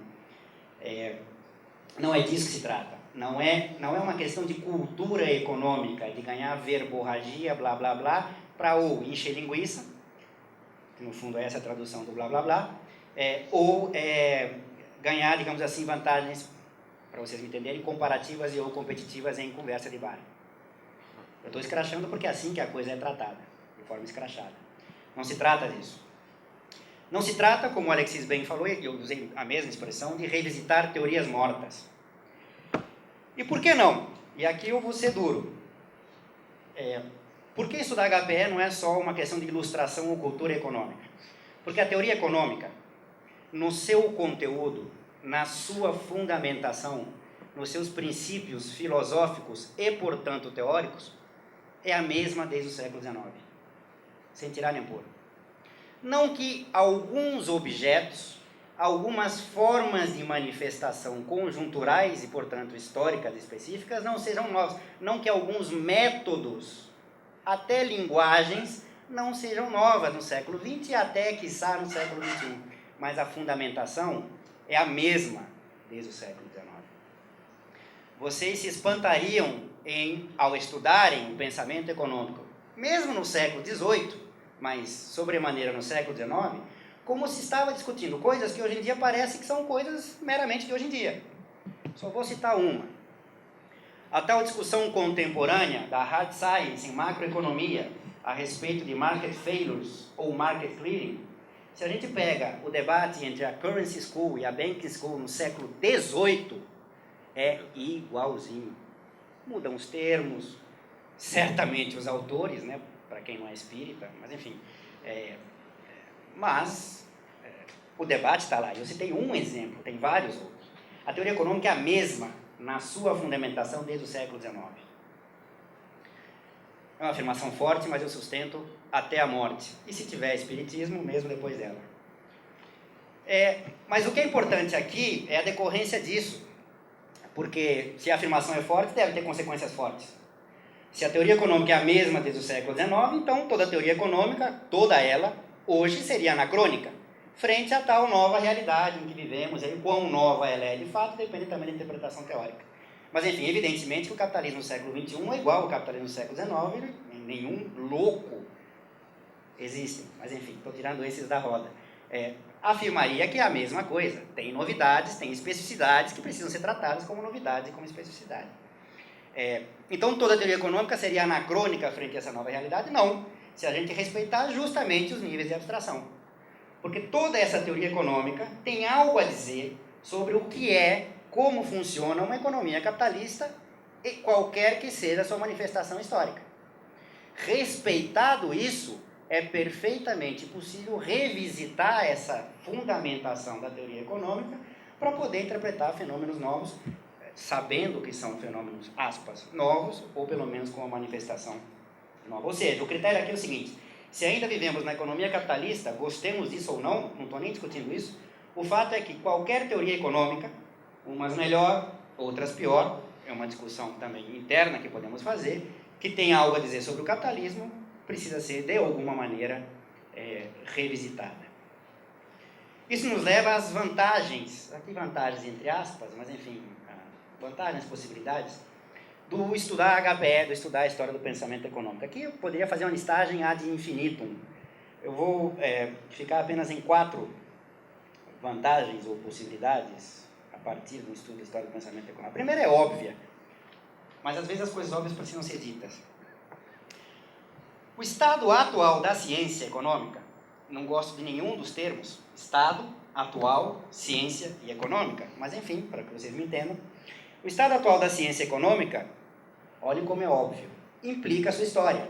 Não é disso que se trata. Não é uma questão de cultura econômica, de ganhar verborragia, blá blá blá, para ou encher linguiça, que no fundo é essa a tradução do blá blá blá, ou ganhar, digamos assim, vantagens, para vocês me entenderem, comparativas e ou competitivas em conversa de bar. Eu estou escrachando porque é assim que a coisa é tratada, de forma escrachada. Não se trata disso. Não se trata, como o Alexis bem falou, e eu usei a mesma expressão, de revisitar teorias mortas. E por que não? E aqui eu vou ser duro. Por que estudar HPE não é só uma questão de ilustração ou cultura econômica? Porque a teoria econômica, no seu conteúdo, na sua fundamentação, nos seus princípios filosóficos e, portanto, teóricos, é a mesma desde o século XIX. Sem tirar nem pôr. Não que alguns objetos, algumas formas de manifestação conjunturais e, portanto, históricas específicas não sejam novos. Não que alguns métodos, até linguagens, não sejam novas no século XX e até, quiçá, no século XXI. Mas a fundamentação é a mesma desde o século XIX. Vocês se espantariam ao estudarem o pensamento econômico, mesmo no século XVIII, mas sobremaneira no século XIX, como se estava discutindo coisas que hoje em dia parece que são coisas meramente de hoje em dia. Só vou citar uma. A tal discussão contemporânea da hard science em macroeconomia a respeito de market failures ou market clearing, se a gente pega o debate entre a currency school e a banking school no século XVIII, é igualzinho. Mudam os termos, certamente os autores, né, para quem não é espírita, mas enfim. O debate está lá. Eu citei um exemplo, tem vários outros. A teoria econômica é a mesma na sua fundamentação desde o século XIX. É uma afirmação forte, mas eu sustento até a morte. E se tiver espiritismo, mesmo depois dela. Mas o que é importante aqui é a decorrência disso. Porque se a afirmação é forte, deve ter consequências fortes. Se a teoria econômica é a mesma desde o século XIX, então toda a teoria econômica, toda ela, hoje seria anacrônica, frente a tal nova realidade em que vivemos, e quão nova ela é de fato, depende também da interpretação teórica. Mas, enfim, evidentemente que o capitalismo no século XXI é igual ao capitalismo no século XIX, nenhum louco existe. Mas, enfim, estou tirando esses da roda. Afirmaria que é a mesma coisa. Tem novidades, tem especificidades que precisam ser tratadas como novidades e como especificidade. Então, toda a teoria econômica seria anacrônica frente a essa nova realidade? Não, se a gente respeitar justamente os níveis de abstração. Porque toda essa teoria econômica tem algo a dizer sobre o que é, como funciona uma economia capitalista e qualquer que seja a sua manifestação histórica. Respeitado isso, é perfeitamente possível revisitar essa fundamentação da teoria econômica para poder interpretar fenômenos novos, sabendo que são fenômenos, aspas, novos, ou pelo menos com uma manifestação nova. Ou seja, o critério aqui é o seguinte: se ainda vivemos na economia capitalista, gostemos disso ou não estou nem discutindo isso, o fato é que qualquer teoria econômica, umas melhor, outras pior, é uma discussão também interna que podemos fazer, que tem algo a dizer sobre o capitalismo, precisa ser, de alguma maneira, revisitada. Isso nos leva às vantagens, aqui vantagens entre aspas, mas enfim, vantagens, possibilidades, do estudar HPE, do estudar a história do pensamento econômico. Aqui eu poderia fazer uma listagem ad infinitum. Eu vou ficar apenas em 4 vantagens ou possibilidades a partir do estudo da história do pensamento econômico. A primeira é óbvia, mas às vezes as coisas óbvias precisam ser ditas. O estado atual da ciência econômica, não gosto de nenhum dos termos, estado atual, ciência e econômica, mas enfim, para que vocês me entendam, o estado atual da ciência econômica, olhem como é óbvio, implica a sua história.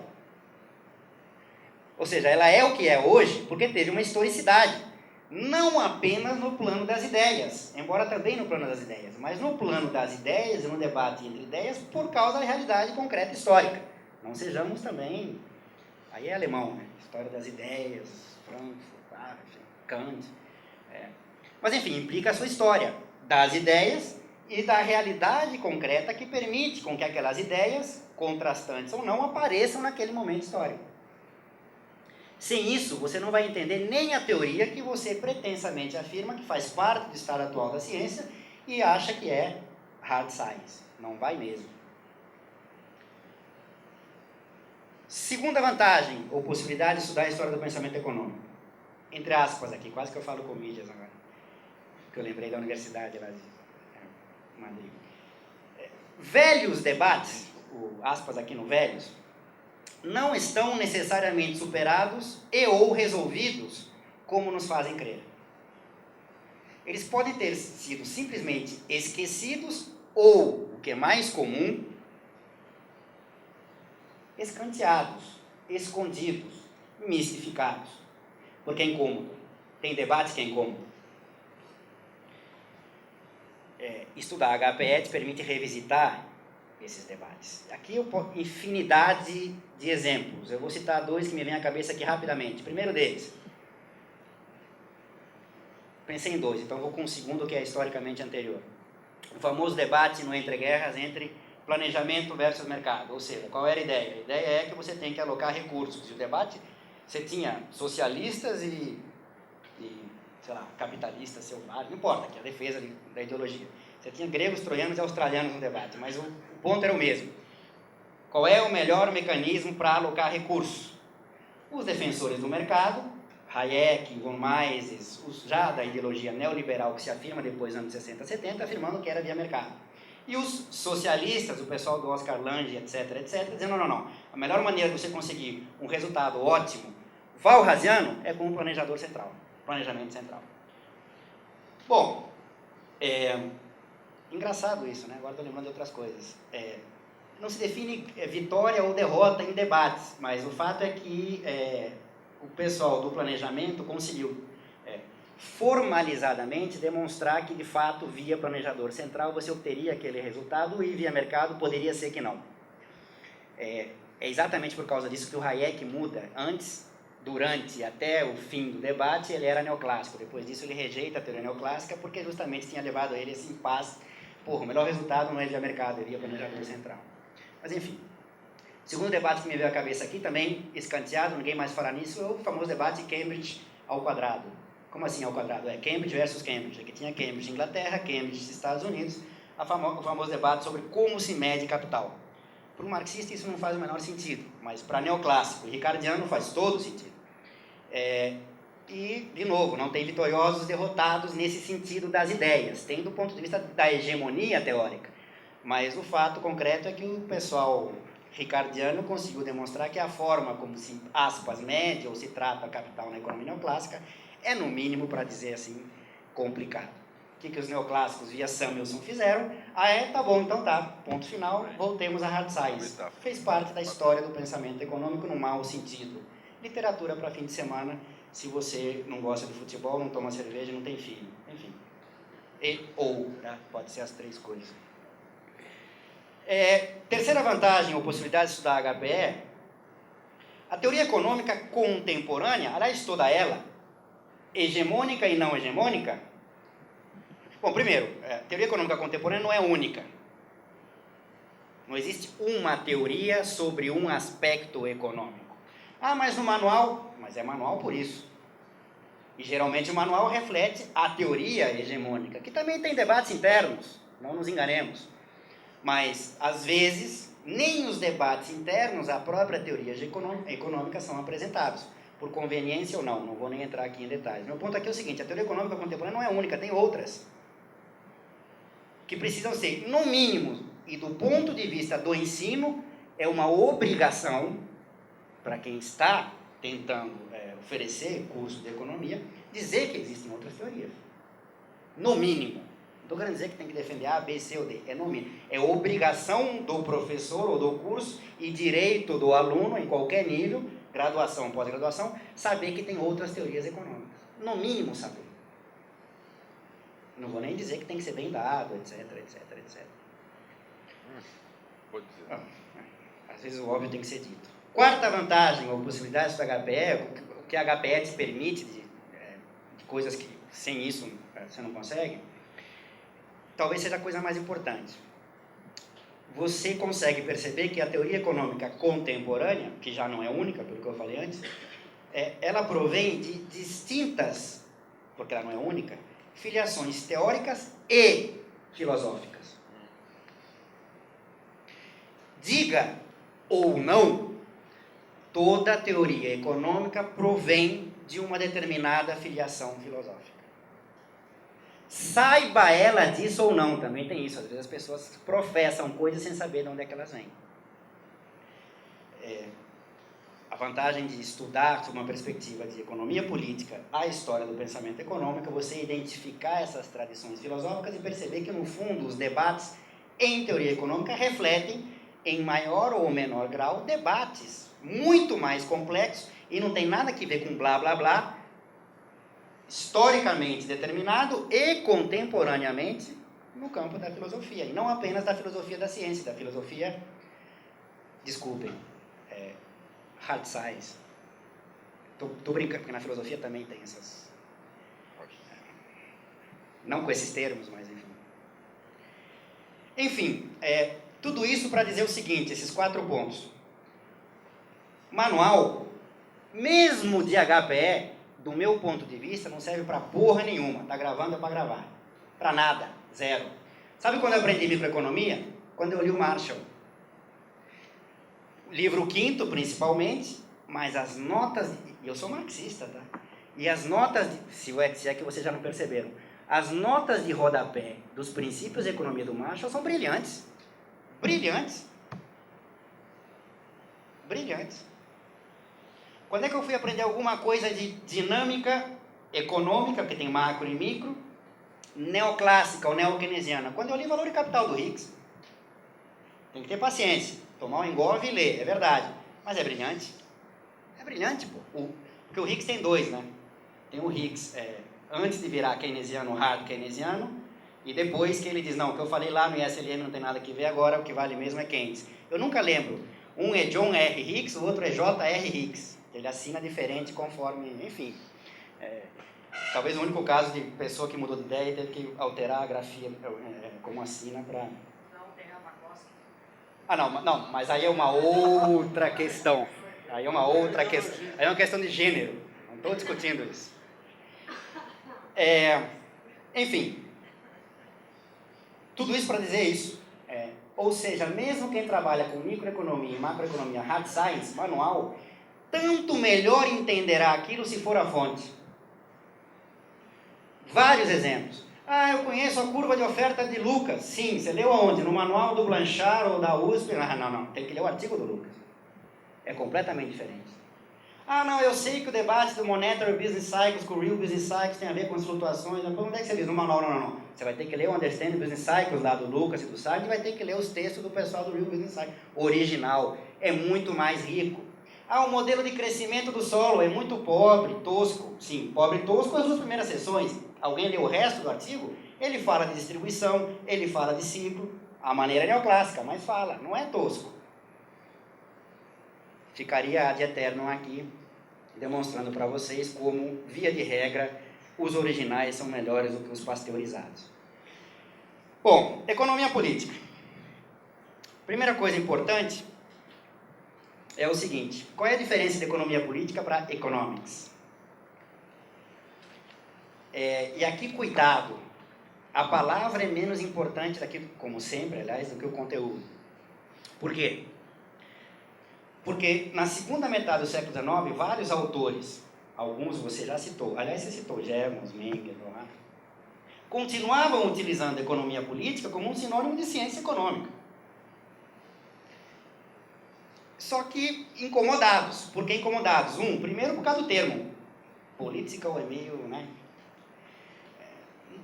Ou seja, ela é o que é hoje porque teve uma historicidade, não apenas no plano das ideias, embora também no plano das ideias, mas no plano das ideias e no debate entre ideias por causa da realidade concreta histórica. Não sejamos também... Aí é alemão, né? História das ideias, Frankfurt, Kant. Mas, enfim, implica a sua história das ideias e da realidade concreta que permite com que aquelas ideias, contrastantes ou não, apareçam naquele momento histórico. Sem isso, você não vai entender nem a teoria que você pretensamente afirma que faz parte do estado atual da ciência e acha que é hard science. Não vai mesmo. Segunda vantagem, ou possibilidade de estudar a história do pensamento econômico. Entre aspas aqui, quase que eu falo comídias agora, que eu lembrei da universidade lá de Madrid. Velhos debates, aspas aqui no velhos, não estão necessariamente superados e ou resolvidos como nos fazem crer. Eles podem ter sido simplesmente esquecidos ou, o que é mais comum, escanteados, escondidos, mistificados. Porque é incômodo. Tem debate que é incômodo. Estudar HPE te permite revisitar esses debates. Aqui eu posso infinidade de exemplos. Eu vou citar dois que me vêm à cabeça aqui rapidamente. O primeiro deles. Pensei em dois, então vou com o segundo, que é historicamente anterior. O famoso debate no Entre Guerras entre planejamento versus mercado. Ou seja, qual era a ideia? A ideia é que você tem que alocar recursos. E o debate, você tinha socialistas e sei lá, capitalistas, selvagens, não importa, que é a defesa da ideologia. Você tinha gregos, troianos e australianos no debate, mas o ponto era o mesmo. Qual é o melhor mecanismo para alocar recursos? Os defensores do mercado, Hayek, von Mises, já da ideologia neoliberal que se afirma depois dos anos 60, 70, afirmando que era via mercado. E os socialistas, o pessoal do Oscar Lange, etc., dizendo, não, a melhor maneira de você conseguir um resultado ótimo, walrasiano, é com um planejador central, planejamento central. Bom, engraçado isso, né? Agora estou lembrando de outras coisas. Não se define vitória ou derrota em debates, mas o fato é que o pessoal do planejamento conseguiu formalizadamente demonstrar que de fato via planejador central você obteria aquele resultado e via mercado poderia ser que não. É exatamente por causa disso que o Hayek muda. Antes, durante e até o fim do debate ele era neoclássico, depois disso ele rejeita a teoria neoclássica porque justamente tinha levado ele esse impasse. O melhor resultado não é via mercado, é via planejador central. Mas enfim, o segundo debate que me veio à cabeça aqui, também escanteado, ninguém mais fala nisso, é o famoso debate Cambridge ao quadrado. Como assim ao quadrado? Cambridge versus Cambridge. Aqui tinha Cambridge Inglaterra, Cambridge Estados Unidos, o famoso debate sobre como se mede capital. Para um marxista isso não faz o menor sentido, mas para neoclássico e ricardiano faz todo sentido. E, de novo, não tem vitoriosos derrotados nesse sentido das ideias, tem do ponto de vista da hegemonia teórica. Mas o fato concreto é que o pessoal ricardiano conseguiu demonstrar que a forma como se, aspas, mede ou se trata a capital na economia neoclássica é, no mínimo, para dizer assim, complicado. O que os neoclássicos via Samuelson fizeram? Tá bom, então tá, ponto final, voltemos a hard science. Fez parte da história do pensamento econômico no mau sentido. Literatura para fim de semana, se você não gosta de futebol, não toma cerveja, não tem filho, enfim. Né? Pode ser as três coisas. Terceira vantagem ou possibilidade de estudar HPE, a teoria econômica contemporânea, aliás, toda ela, hegemônica e não hegemônica. Bom, primeiro, a teoria econômica contemporânea não é única. Não existe uma teoria sobre um aspecto econômico. Mas no manual, mas é manual por isso. E geralmente o manual reflete a teoria hegemônica, que também tem debates internos, não nos enganemos. Mas, às vezes, nem os debates internos, a própria teoria econômica são apresentados, por conveniência ou não vou nem entrar aqui em detalhes. Meu ponto aqui é o seguinte, a teoria econômica contemporânea não é única, tem outras, que precisam ser, no mínimo, e do ponto de vista do ensino, é uma obrigação para quem está tentando oferecer curso de economia, dizer que existem outras teorias. No mínimo. Não estou querendo dizer que tem que defender A, B, C ou D. É no mínimo. É obrigação do professor ou do curso e direito do aluno, em qualquer nível, graduação, pós-graduação, saber que tem outras teorias econômicas. No mínimo saber. Não vou nem dizer que tem que ser bem dado, etc. Pode dizer. Às vezes o óbvio tem que ser dito. Quarta vantagem ou possibilidade do HPE, o que a HPE te permite de coisas que sem isso você não consegue, talvez seja a coisa mais importante. Você consegue perceber que a teoria econômica contemporânea, que já não é única, pelo que eu falei antes, ela provém de distintas, porque ela não é única, filiações teóricas e filosóficas. Diga ou não, toda teoria econômica provém de uma determinada filiação filosófica. Saiba ela disso ou não, também tem isso. Às vezes as pessoas professam coisas sem saber de onde é que elas vêm. a vantagem de estudar sob uma perspectiva de economia política a história do pensamento econômico, é você identificar essas tradições filosóficas e perceber que, no fundo, os debates em teoria econômica refletem, em maior ou menor grau, debates muito mais complexos e não tem nada a ver com blá, blá, blá, historicamente determinado e contemporaneamente no campo da filosofia, e não apenas da filosofia da ciência, da filosofia, desculpem, hard science. Tô brincando, porque na filosofia também tem essas... Não com esses termos, mas enfim. Enfim, tudo isso para dizer o seguinte, esses 4 pontos. Manual, mesmo de HPE, do meu ponto de vista, não serve para porra nenhuma. Tá gravando é para gravar. Para nada, zero. Sabe quando eu aprendi microeconomia? Quando eu li o Marshall. Livro 5º, principalmente, mas as notas... E eu sou marxista, tá? E as notas... Se é que vocês já não perceberam. As notas de rodapé dos princípios de economia do Marshall são brilhantes. Brilhantes. Brilhantes. Quando é que eu fui aprender alguma coisa de dinâmica econômica, porque tem macro e micro, neoclássica ou neokeynesiana? Quando eu li Valor e Capital do Higgs. Tem que ter paciência. Tomar um engolve e ler, é verdade. Mas é brilhante. É brilhante, pô. Porque o Higgs tem 2, né? Tem o Higgs antes de virar keynesiano, hard keynesiano, e depois que ele diz, não, o que eu falei lá no ISLM não tem nada a ver agora, o que vale mesmo é Keynes. Eu nunca lembro. Um é John R. Higgs, o outro é J.R. Higgs. Ele assina diferente conforme, enfim. Talvez o único caso de pessoa que mudou de ideia e teve que alterar a grafia como assina para... Ah, não, mas aí é uma outra questão. Aí é uma outra questão. Aí é uma questão de gênero. Não estou discutindo isso. Enfim. Tudo isso para dizer isso. Ou seja, mesmo quem trabalha com microeconomia e macroeconomia hard science, manual, tanto melhor entenderá aquilo se for a fonte. Vários exemplos. Ah, eu conheço a curva de oferta de Lucas. Sim, você leu aonde? No manual do Blanchard ou da USP? Não. Tem que ler o artigo do Lucas. É completamente diferente. Ah, não, eu sei que o debate do Monetary Business Cycles com o Real Business Cycles tem a ver com as flutuações. Onde é que você diz? No manual? Não. Você vai ter que ler o Understanding Business Cycles lá do Lucas e do Cycles e vai ter que ler os textos do pessoal do Real Business Cycles. Original. É muito mais rico. Ah, o modelo de crescimento do solo é muito pobre, tosco. Sim, pobre e tosco as 2 primeiras sessões. Alguém leu o resto do artigo? Ele fala de distribuição, ele fala de ciclo. A maneira neoclássica, mas fala, não é tosco. Ficaria ad eternum aqui, demonstrando para vocês como, via de regra, os originais são melhores do que os pasteurizados. Bom, economia política. Primeira coisa importante é o seguinte, qual é a diferença de economia política para economics? E aqui, cuidado, a palavra é menos importante daqui, como sempre, aliás, do que o conteúdo. Por quê? Porque na segunda metade do século XIX, vários autores, alguns você já citou, aliás, você citou Germans, Mengel, continuavam utilizando a economia política como um sinônimo de ciência econômica. Só que incomodados. Por que incomodados? Primeiro por causa do termo. Political é meio, né?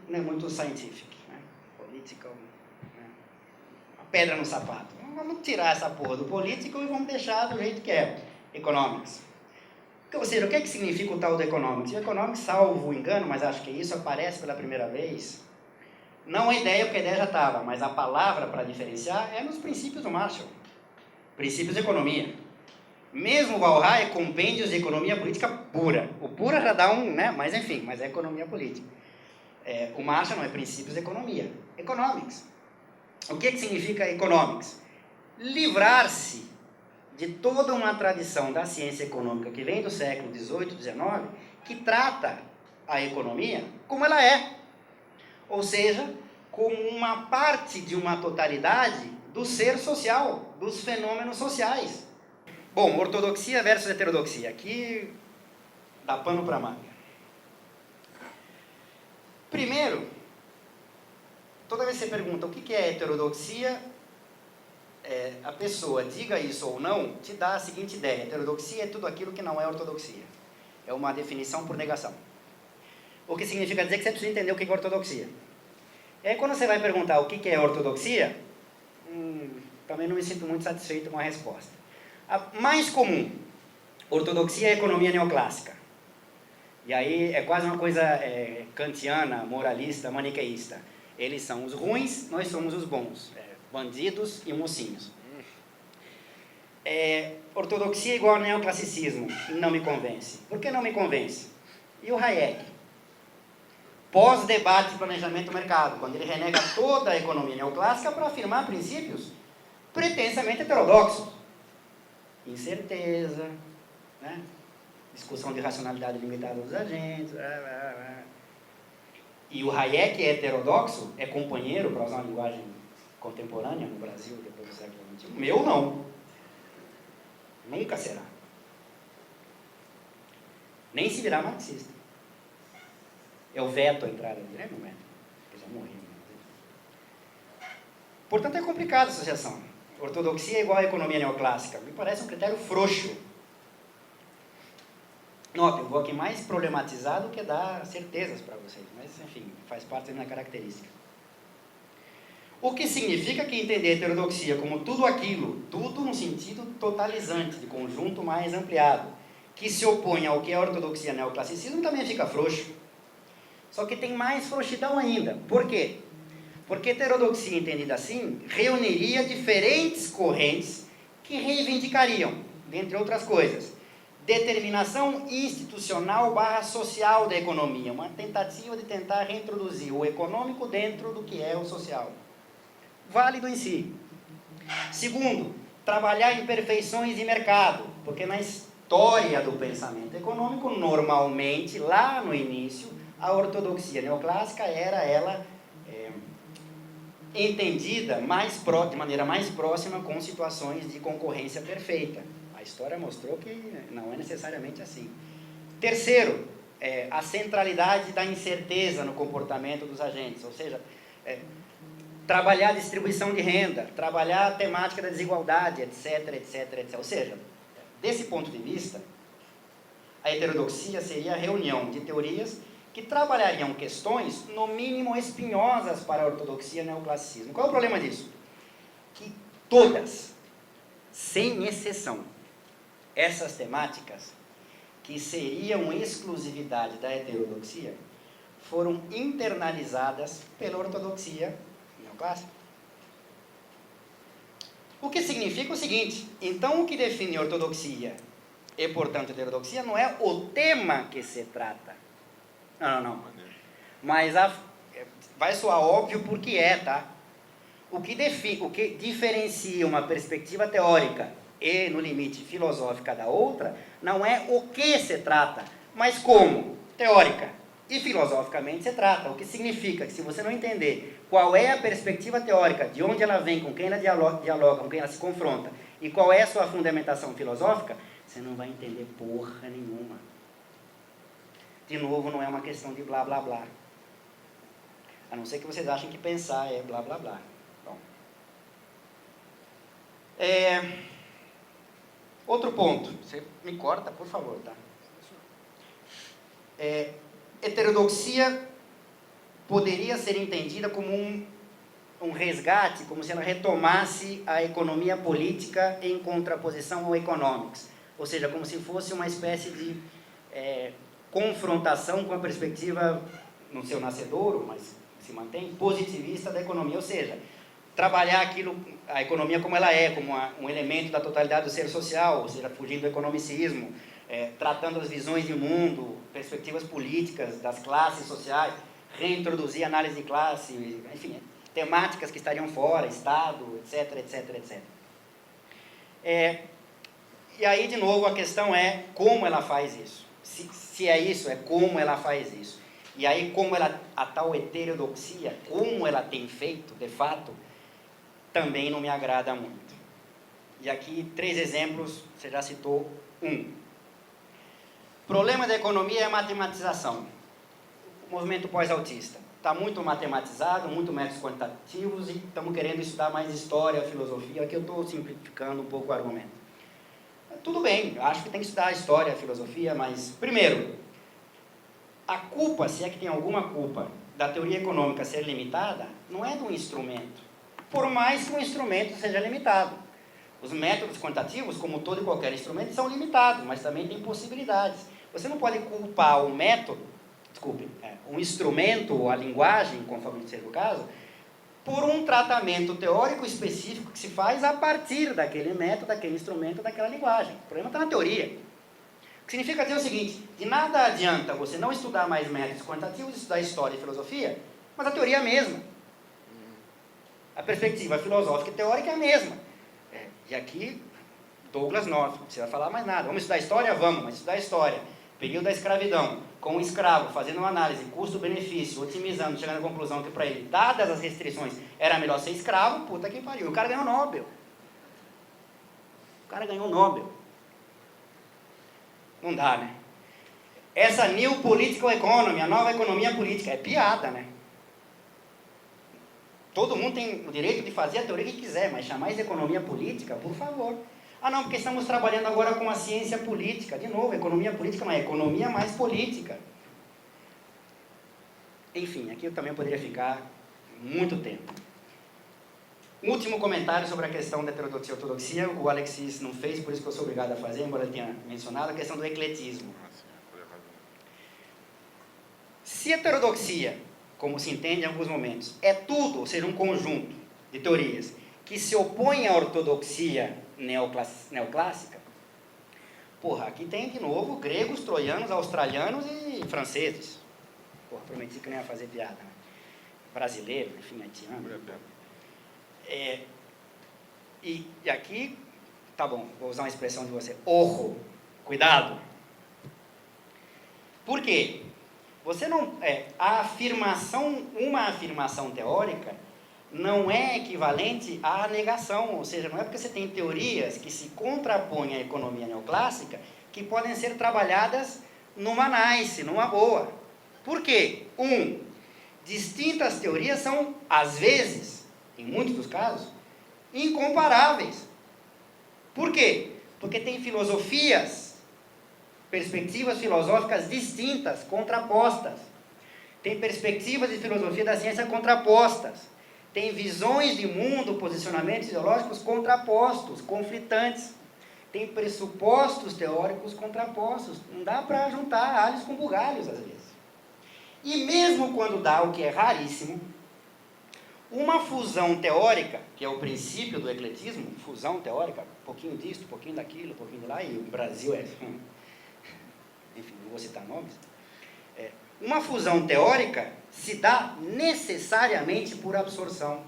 Não é muito scientific, né? Political, né? Uma pedra no sapato. Vamos tirar essa porra do political e vamos deixar do jeito que é. Economics. Ou seja, o que significa o tal do economics? O economics, salvo engano, mas acho que isso aparece pela primeira vez. Não a ideia, porque a ideia já estava, mas a palavra para diferenciar é nos princípios do Marshall. Princípios de economia. Mesmo o Walras é compêndios de economia política pura. O pura já dá né? Mas enfim, mas é economia política. O Marshall não é princípios de economia. Economics. O que significa economics? Livrar-se de toda uma tradição da ciência econômica que vem do século XVIII, XIX, que trata a economia como ela é. Ou seja, como uma parte de uma totalidade do ser social, dos fenômenos sociais. Bom, ortodoxia versus heterodoxia. Aqui dá pano para manga. Primeiro, toda vez que você pergunta o que é heterodoxia, a pessoa diga isso ou não, te dá a seguinte ideia: heterodoxia é tudo aquilo que não é ortodoxia. É uma definição por negação. O que significa dizer que você precisa entender o que é ortodoxia. E aí, quando você vai perguntar o que é ortodoxia, também não me sinto muito satisfeito com a resposta. A mais comum, ortodoxia é economia neoclássica. E aí é quase uma coisa kantiana, moralista, maniqueísta. Eles são os ruins, nós somos os bons. Bandidos e mocinhos. Ortodoxia igual ao neoclassicismo. Não me convence. Por que não me convence? E o Hayek? Pós-debate de planejamento do mercado, quando ele renega toda a economia neoclássica para afirmar princípios pretensamente heterodoxos. Incerteza, né? Discussão de racionalidade limitada dos agentes. E o Hayek é heterodoxo, é companheiro, para usar uma linguagem contemporânea no Brasil depois do século XXI. Meu não. Nunca será. Nem se virar marxista. Eu veto a entrada dele, não é? Eu já morri. Portanto, é complicada a associação. Ortodoxia é igual à economia neoclássica. Me parece um critério frouxo. Note, eu vou aqui mais problematizar do que dar certezas para vocês, mas, enfim, faz parte da minha característica. O que significa que entender heterodoxia como tudo aquilo, tudo no sentido totalizante, de conjunto mais ampliado, que se opõe ao que é ortodoxia neoclassicismo, também fica frouxo. Só que tem mais frouxidão ainda. Por quê? Porque heterodoxia, entendida assim, reuniria diferentes correntes que reivindicariam, dentre outras coisas, determinação institucional / social da economia, uma tentativa de tentar reintroduzir o econômico dentro do que é o social. Válido em si. Segundo, trabalhar imperfeições de mercado, porque na história do pensamento econômico, normalmente, lá no início, a ortodoxia neoclássica era ela entendida de maneira mais próxima com situações de concorrência perfeita. A história mostrou que não é necessariamente assim. Terceiro, a centralidade da incerteza no comportamento dos agentes, ou seja, trabalhar a distribuição de renda, trabalhar a temática da desigualdade, etc, etc, etc. Ou seja, desse ponto de vista, a heterodoxia seria a reunião de teorias que trabalhariam questões, no mínimo, espinhosas para a ortodoxia e neoclassicismo. Qual é o problema disso? Que todas, sem exceção, essas temáticas, que seriam exclusividade da heterodoxia, foram internalizadas pela ortodoxia neoclássica. O que significa o seguinte: então o que define ortodoxia e, portanto, heterodoxia não é o tema que se trata. Não. Mas vai soar óbvio porque tá? O que diferencia uma perspectiva teórica e, no limite, filosófica da outra, não é o que se trata, mas como, teórica e filosoficamente, se trata. O que significa que, se você não entender qual é a perspectiva teórica, de onde ela vem, com quem ela dialoga, com quem ela se confronta, e qual é a sua fundamentação filosófica, você não vai entender porra nenhuma. De novo, não é uma questão de blá, blá, blá. A não ser que vocês achem que pensar é blá, blá, blá. Bom. Outro ponto. Você me corta, por favor, tá? Heterodoxia poderia ser entendida como um resgate, como se ela retomasse a economia política em contraposição ao economics. Ou seja, como se fosse uma espécie de confrontação com a perspectiva, no seu nascedouro, mas se mantém, positivista da economia. Ou seja, trabalhar a economia como ela é, como um elemento da totalidade do ser social, ou seja, fugindo do economicismo, tratando as visões de mundo, perspectivas políticas das classes sociais, reintroduzir análise de classe, enfim, temáticas que estariam fora, Estado, etc, etc, etc. E aí, de novo, a questão é como ela faz isso. Se é isso, é como ela faz isso. E aí, a tal heterodoxia, como ela tem feito, de fato, também não me agrada muito. E aqui, 3 exemplos, você já citou um. Problema da economia é a matematização. movimento pós-autista. Está muito matematizado, muito métodos quantitativos e estamos querendo estudar mais história, filosofia. Aqui eu estou simplificando um pouco o argumento. Tudo bem, acho que tem que estudar história, filosofia, mas, primeiro, a culpa, se é que tem alguma culpa, da teoria econômica ser limitada, não é do instrumento, por mais que o instrumento seja limitado. Os métodos quantitativos, como todo e qualquer instrumento, são limitados, mas também tem possibilidades. Você não pode culpar o método, um instrumento ou a linguagem, conforme seja o caso, por um tratamento teórico específico que se faz a partir daquele método, daquele instrumento, daquela linguagem. O problema está na teoria. O que significa dizer o seguinte, de nada adianta você não estudar mais métodos quantitativos, estudar história e filosofia, mas a teoria é a mesma. A perspectiva filosófica e teórica é a mesma. E aqui, Douglas North, não precisa falar mais nada. Vamos estudar história? Vamos, mas estudar história. Período da escravidão, com o escravo, fazendo uma análise, custo-benefício, otimizando, chegando à conclusão que para ele, dadas as restrições, era melhor ser escravo, puta que pariu. O cara ganhou o Nobel. O cara ganhou o Nobel. Não dá, né? Essa New Political Economy, a nova economia política, é piada, né? Todo mundo tem o direito de fazer a teoria que quiser, mas chamar isso de economia política, por favor. Ah não, porque estamos trabalhando agora com a ciência política. De novo, economia política não é economia mais política. Enfim, aqui eu também poderia ficar muito tempo. Último comentário sobre a questão da heterodoxia e ortodoxia. O Alexis não fez, por isso que eu sou obrigado a fazer, embora ele tenha mencionado, a questão do ecletismo. Se heterodoxia, como se entende em alguns momentos, é tudo, ou seja, um conjunto de teorias que se opõe à ortodoxia neoclássica, porra, aqui tem de novo gregos, troianos, australianos e franceses. Porra, prometi que não ia fazer piada, né? Brasileiro, enfim, haitiano. E aqui, tá bom, vou usar uma expressão de você, orro, cuidado. Por quê? Você não, uma afirmação teórica não é equivalente à negação, ou seja, não é porque você tem teorias que se contrapõem à economia neoclássica que podem ser trabalhadas numa nice, numa boa. Por quê? Distintas teorias são, às vezes, em muitos dos casos, incomparáveis. Por quê? Porque tem filosofias, perspectivas filosóficas distintas, contrapostas. Tem perspectivas de filosofia da ciência contrapostas. Tem visões de mundo, posicionamentos ideológicos contrapostos, conflitantes. Tem pressupostos teóricos contrapostos. Não dá para juntar alhos com bugalhos, às vezes. E mesmo quando dá, o que é raríssimo, uma fusão teórica, que é o princípio do ecletismo, fusão teórica, um pouquinho disso, um pouquinho daquilo, um pouquinho de lá, e o Brasil é... Enfim, não vou citar nomes. Uma fusão teórica se dá necessariamente por absorção.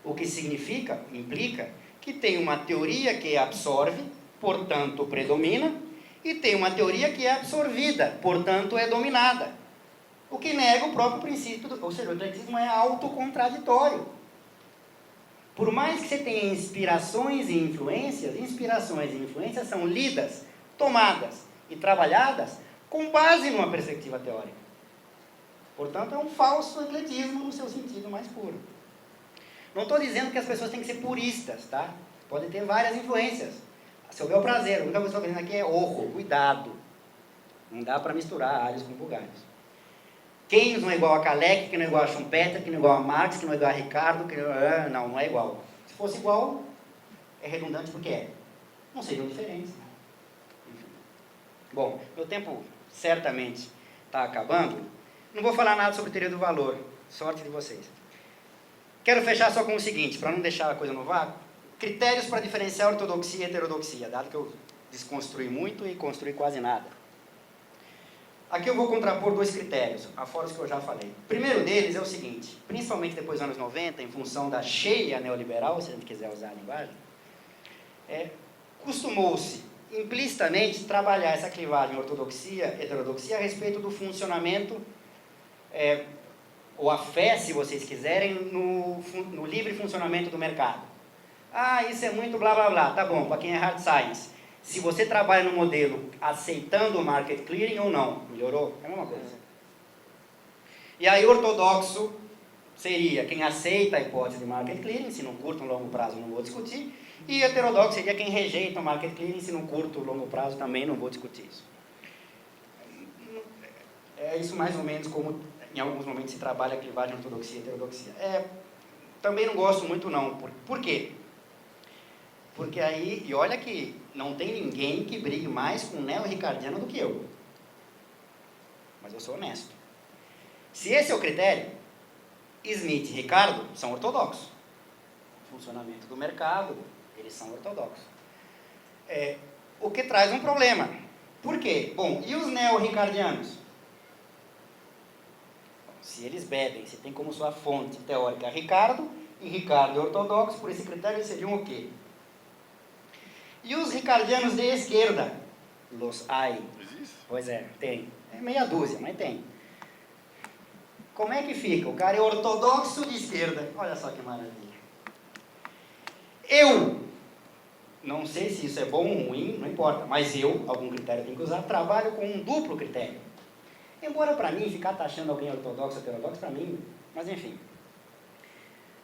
O que implica que tem uma teoria que absorve, portanto predomina, e tem uma teoria que é absorvida, portanto é dominada. O que nega o próprio princípio, ou seja, o ecletismo é autocontraditório. Por mais que você tenha inspirações e influências são lidas, tomadas e trabalhadas com base numa perspectiva teórica. Portanto, é um falso ecletismo no seu sentido mais puro. Não estou dizendo que as pessoas têm que ser puristas, tá? Podem ter várias influências. Se houver o prazer, a única coisa que eu estou dizendo aqui é orro, cuidado. Não dá para misturar alhos com bugalhos. Keynes não é igual a Kalec, que não é igual a Schumpeter, que não é igual a Marx, que não é igual a Ricardo, que não é igual. Se fosse igual, é redundante porque é. Não seriam diferentes. Né? Enfim. Bom, meu tempo certamente está acabando. Não vou falar nada sobre teoria do valor. Sorte de vocês. Quero fechar só com o seguinte, para não deixar a coisa no vácuo. Critérios para diferenciar ortodoxia e heterodoxia, dado que eu desconstruí muito e construí quase nada. Aqui eu vou contrapor dois critérios, afora os que eu já falei. O primeiro deles é o seguinte, principalmente depois dos anos 90, em função da cheia neoliberal, se a gente quiser usar a linguagem, costumou-se implicitamente trabalhar essa clivagem ortodoxia, heterodoxia a respeito do funcionamento, ou a fé, se vocês quiserem, no livre funcionamento do mercado. Ah, isso é muito blá blá blá, tá bom, para quem é hard science. Se você trabalha no modelo aceitando o market clearing ou não, melhorou? É a mesma coisa. E aí ortodoxo seria quem aceita a hipótese de market clearing, se no curto ou longo prazo não vou discutir, e heterodoxo seria quem rejeita o market clearing, se no curto ou longo prazo também não vou discutir isso. É isso mais ou menos como em alguns momentos se trabalha a clivagem ortodoxia e heterodoxia. Também não gosto muito não. Por quê? Porque aí, e olha que não tem ninguém que brigue mais com o neo-ricardiano do que eu. Mas eu sou honesto. Se esse é o critério, Smith e Ricardo são ortodoxos. Funcionamento do mercado, eles são ortodoxos. O que traz um problema. Por quê? Bom, e os neo-ricardianos? Se eles bebem, se tem como sua fonte teórica Ricardo, e Ricardo é ortodoxo, por esse critério eles seriam o quê? E os ricardianos de esquerda? Los hay. Existe? Pois é, tem. É meia dúzia, mas tem. Como é que fica? O cara é ortodoxo de esquerda. Olha só que maravilha. Eu, não sei se isso é bom ou ruim, não importa, mas eu, algum critério tem que usar, trabalho com um duplo critério. Embora para mim, ficar taxando alguém ortodoxo, heterodoxo, para mim, mas enfim.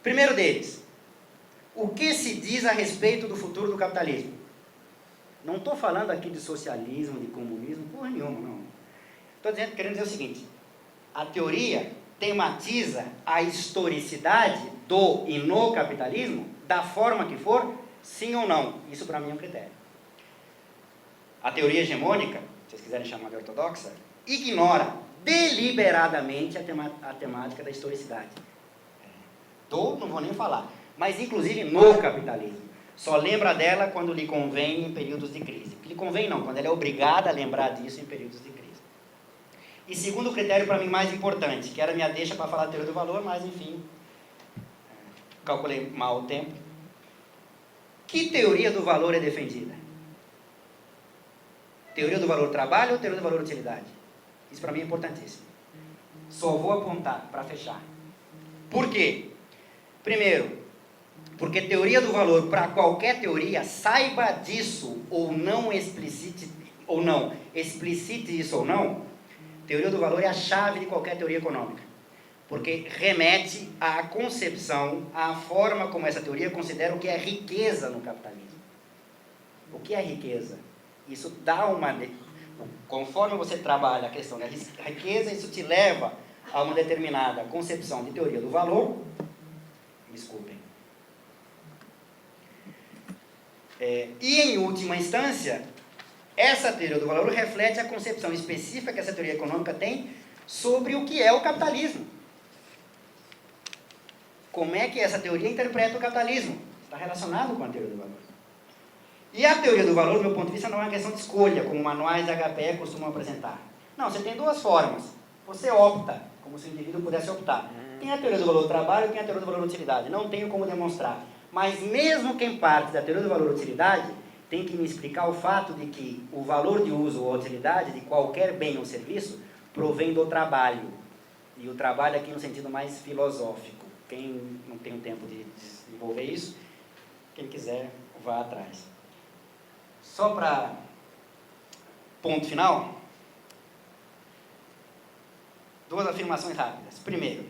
Primeiro deles, o que se diz a respeito do futuro do capitalismo? Não estou falando aqui de socialismo, de comunismo, porra nenhuma, não. Estou querendo dizer o seguinte, a teoria tematiza a historicidade do e no capitalismo, da forma que for, sim ou não. Isso para mim é um critério. A teoria hegemônica, se vocês quiserem chamar de ortodoxa, ignora deliberadamente a temática da historicidade. Não vou nem falar, mas inclusive no capitalismo. Só lembra dela quando lhe convém em períodos de crise. Lhe convém não, quando ela é obrigada a lembrar disso em períodos de crise. E segundo critério para mim mais importante, que era a minha deixa para falar da teoria do valor, mas enfim, calculei mal o tempo. Que teoria do valor é defendida? Teoria do valor trabalho ou teoria do valor utilidade? Isso para mim é importantíssimo. Só vou apontar para fechar. Por quê? Primeiro, porque teoria do valor, para qualquer teoria, saiba disso ou não explicite isso ou não, teoria do valor é a chave de qualquer teoria econômica. Porque remete à concepção, à forma como essa teoria considera o que é riqueza no capitalismo. O que é riqueza? Isso dá uma... Conforme você trabalha a questão da riqueza, isso te leva a uma determinada concepção de teoria do valor. Desculpem. E, em última instância, essa teoria do valor reflete a concepção específica que essa teoria econômica tem sobre o que é o capitalismo. Como é que essa teoria interpreta o capitalismo? Está relacionado com a teoria do valor. E a teoria do valor, do meu ponto de vista, não é uma questão de escolha, como manuais de HPE costumam apresentar. Não, você tem duas formas. Você opta, como se o indivíduo pudesse optar. Tem a teoria do valor do trabalho e tem a teoria do valor da utilidade. Não tenho como demonstrar. Mas mesmo quem parte da teoria do valor da utilidade, tem que me explicar o fato de que o valor de uso ou utilidade de qualquer bem ou serviço provém do trabalho. E o trabalho aqui no sentido mais filosófico. Quem não tem o tempo de desenvolver isso, quem quiser, vá atrás. Só para ponto final, duas afirmações rápidas. Primeiro,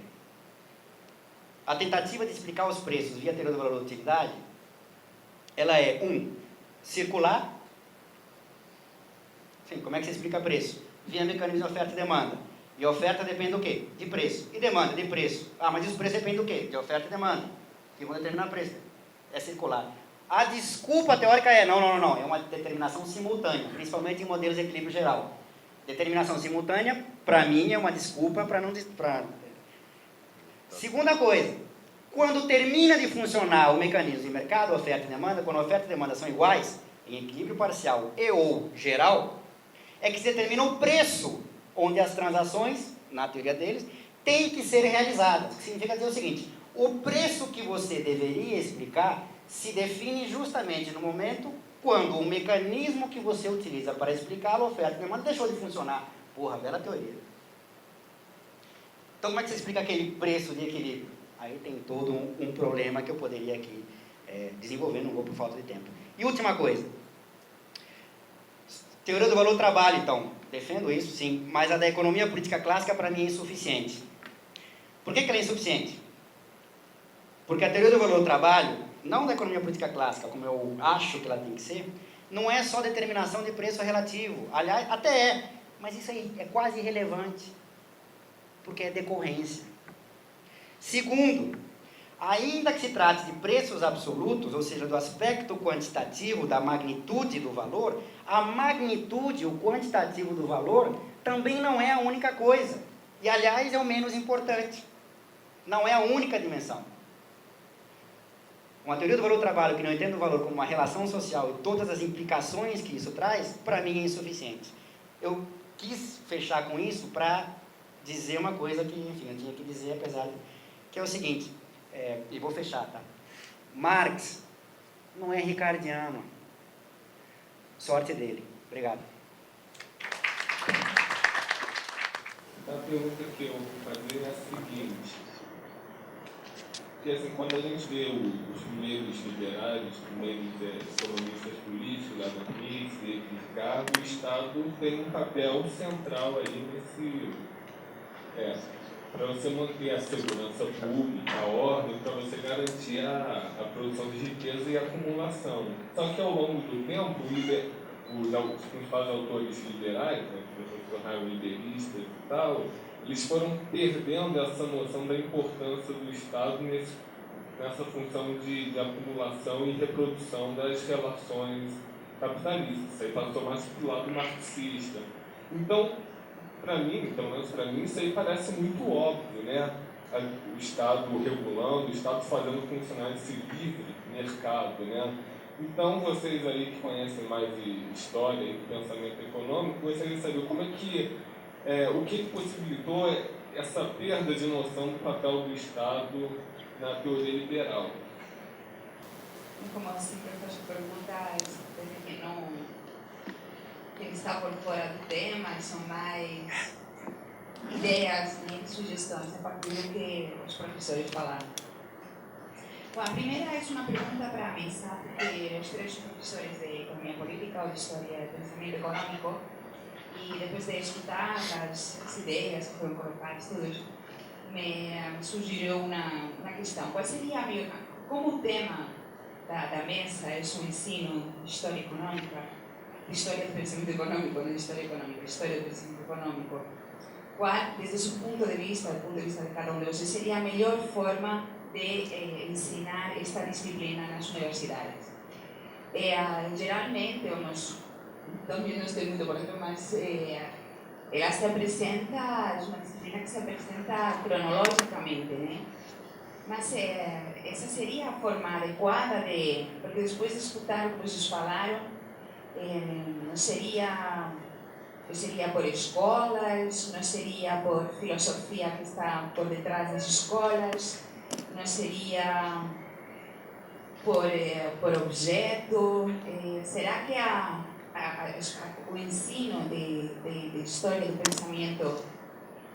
a tentativa de explicar os preços via teoria do valor da utilidade, ela é, circular. Sim, como é que você explica preço? Via mecanismo de oferta e demanda. E oferta depende do quê? De preço. E demanda de preço. Ah, mas o preço depende do quê? De oferta e demanda. Que vão determinar o preço. É circular. A desculpa teórica é, não, é uma determinação simultânea, principalmente em modelos de equilíbrio geral. Determinação simultânea, para mim, é uma desculpa para não... Segunda coisa, quando termina de funcionar o mecanismo de mercado, oferta e demanda, quando oferta e demanda são iguais, em equilíbrio parcial e ou geral, é que se determina o preço onde as transações, na teoria deles, têm que ser realizadas. O que significa dizer o seguinte, o preço que você deveria explicar se define justamente no momento quando o mecanismo que você utiliza para explicar a oferta e demanda deixou de funcionar. Porra, bela teoria. Então, como é que você explica aquele preço de equilíbrio? Aí tem todo um problema que eu poderia aqui desenvolver, não vou por falta de tempo. E última coisa. Teoria do valor trabalho, então, defendo isso, sim, mas a da economia política clássica, para mim, é insuficiente. Por que ela é insuficiente? Porque a teoria do valor trabalho, não da economia política clássica, como eu acho que ela tem que ser, não é só determinação de preço relativo. Aliás, até é, mas isso aí é quase irrelevante, porque é decorrência. Segundo, ainda que se trate de preços absolutos, ou seja, do aspecto quantitativo, da magnitude do valor, a magnitude, o quantitativo do valor, também não é a única coisa. E, aliás, é o menos importante. Não é a única dimensão. Uma teoria do valor do trabalho que não entende o valor como uma relação social e todas as implicações que isso traz, para mim é insuficiente. Eu quis fechar com isso para dizer uma coisa que, enfim, eu tinha que dizer, apesar de... que é o seguinte, e vou fechar, tá? Marx não é ricardiano. Sorte dele. Obrigado. A pergunta que eu vou fazer é a seguinte. Porque, assim, quando a gente vê os primeiros liberais, os primeiros economistas políticos, Adam Smith, Ricardo, o Estado tem um papel central aí nesse... para você manter a segurança pública, a ordem, para você garantir a produção de riqueza e a acumulação. Só que ao longo do tempo, os principais autores liberais, né, que depois se tornaram liberistas e tal, eles foram perdendo essa noção da importância do Estado nessa função de acumulação e reprodução das relações capitalistas. Isso aí passou mais para o lado marxista. Então, para mim, pelo menos para mim, isso aí parece muito óbvio, né? O Estado regulando, o Estado fazendo funcionar esse livre mercado, né? Então, vocês aí que conhecem mais de história e pensamento econômico, gostaria de saber como é que, o que possibilitou essa perda de noção do papel do Estado na teoria liberal. Como sempre faço perguntas que está por fora do tema, são mais ideias e sugestões a partir do que os professores falaram. Bom, a primeira é uma pergunta para a mesa, porque os três professores de Economia Política ou de História e Pensamento Econômico, e depois de escutar as ideias que foram colocadas, todos, me sugeriu uma questão. Qual seria, como o tema da mesa é o ensino de História Econômica, História do Pensamento Econômico, não de História Econômica, História do Pensamento Econômico, qual, desde o ponto de vista de cada um de vocês, seria a melhor forma de ensinar esta disciplina nas universidades? Geralmente, também não estou muito por dentro, mas ela se apresenta, é uma disciplina que se apresenta cronologicamente, né? Mas essa seria a forma adequada porque depois de escutar o que vocês falaram, não seria por escolas, não seria por filosofia que está por detrás das escolas, não seria por objeto. Será que o ensino de história do pensamento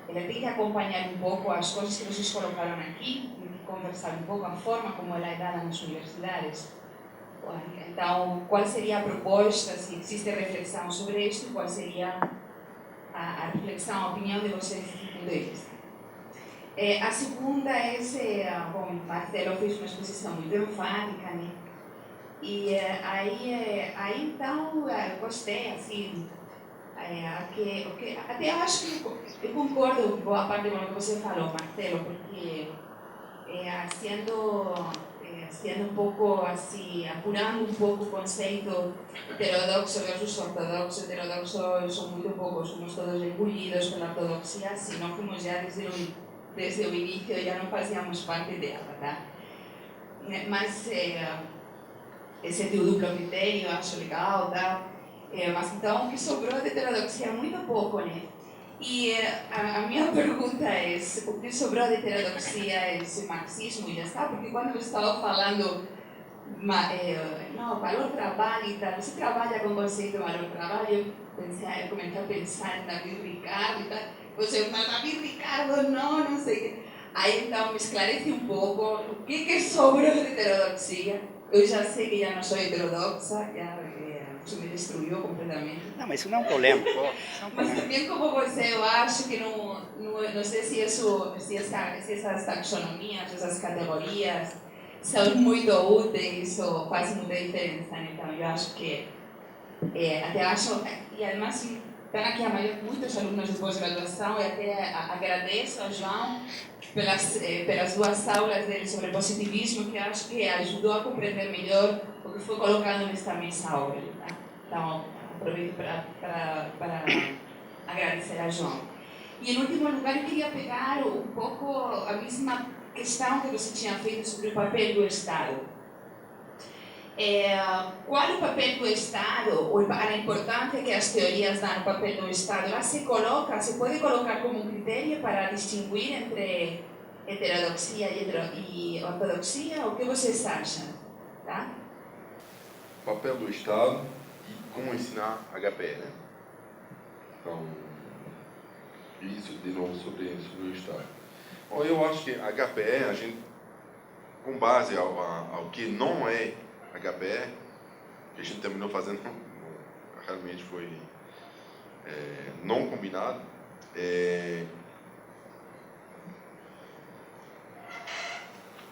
ele tem que acompanhar um pouco as coisas que vocês colocaram aqui, e conversar um pouco a forma como ela é dada nas universidades? Então, qual seria a proposta, se existe reflexão sobre isto, qual seria a reflexão, a opinião de vocês desse ponto de vista? A segunda é, bom, Marcelo fez uma exposição muito enfática, né? E aí então, eu gostei, assim, até acho que eu concordo com boa parte com o que você falou, Marcelo, porque sendo um pouco assim, apurando um pouco o conceito heterodoxo versus ortodoxo. Heterodoxo são muito poucos, somos todos engolidos pela ortodoxia, se não fomos já desde o início, já não fazíamos parte dela, tá? Mas esse duplo critério eu acho legal, tá? Mas então o que sobrou de heterodoxia é muito pouco, né? E a minha pergunta é, o que sobrou de heterodoxia é esse marxismo, já está? Porque quando eu estava falando não, valor trabalho e tal, você trabalha com o conceito de valor trabalho, eu comecei a pensar em David Ricardo e tal, você, mas David Ricardo não sei o que. Aí então me esclarece um pouco o que sobrou de heterodoxia. Eu já sei que já não sou heterodoxa, isso me destruiu completamente. Não, mas isso não é um problema. Isso é um Mas problema. também como você, eu acho que não sei se essas taxonomias, essas categorias são muito úteis ou fazem muita diferença. Então, eu acho que, até acho, e además estão aqui muitos alunos de pós-graduação, e até agradeço a João pelas duas aulas dele sobre positivismo, que eu acho que ajudou a compreender melhor o que foi colocado nesta mesa hoje. Tá? Então, aproveito para agradecer a João. E, em último lugar, eu queria pegar um pouco a mesma questão que você tinha feito sobre o papel do Estado. Qual o papel do Estado, ou a importância que as teorias dão no papel do Estado? Ela se pode colocar como um critério para distinguir entre heterodoxia e ortodoxia? O que vocês acham? Tá? Papel do Estado e como ensinar HPE, né? Então, isso de novo sobre o Estado. Bom, eu acho que HPE, a gente, com base ao que não é HPE, que a gente terminou fazendo, realmente foi não combinado.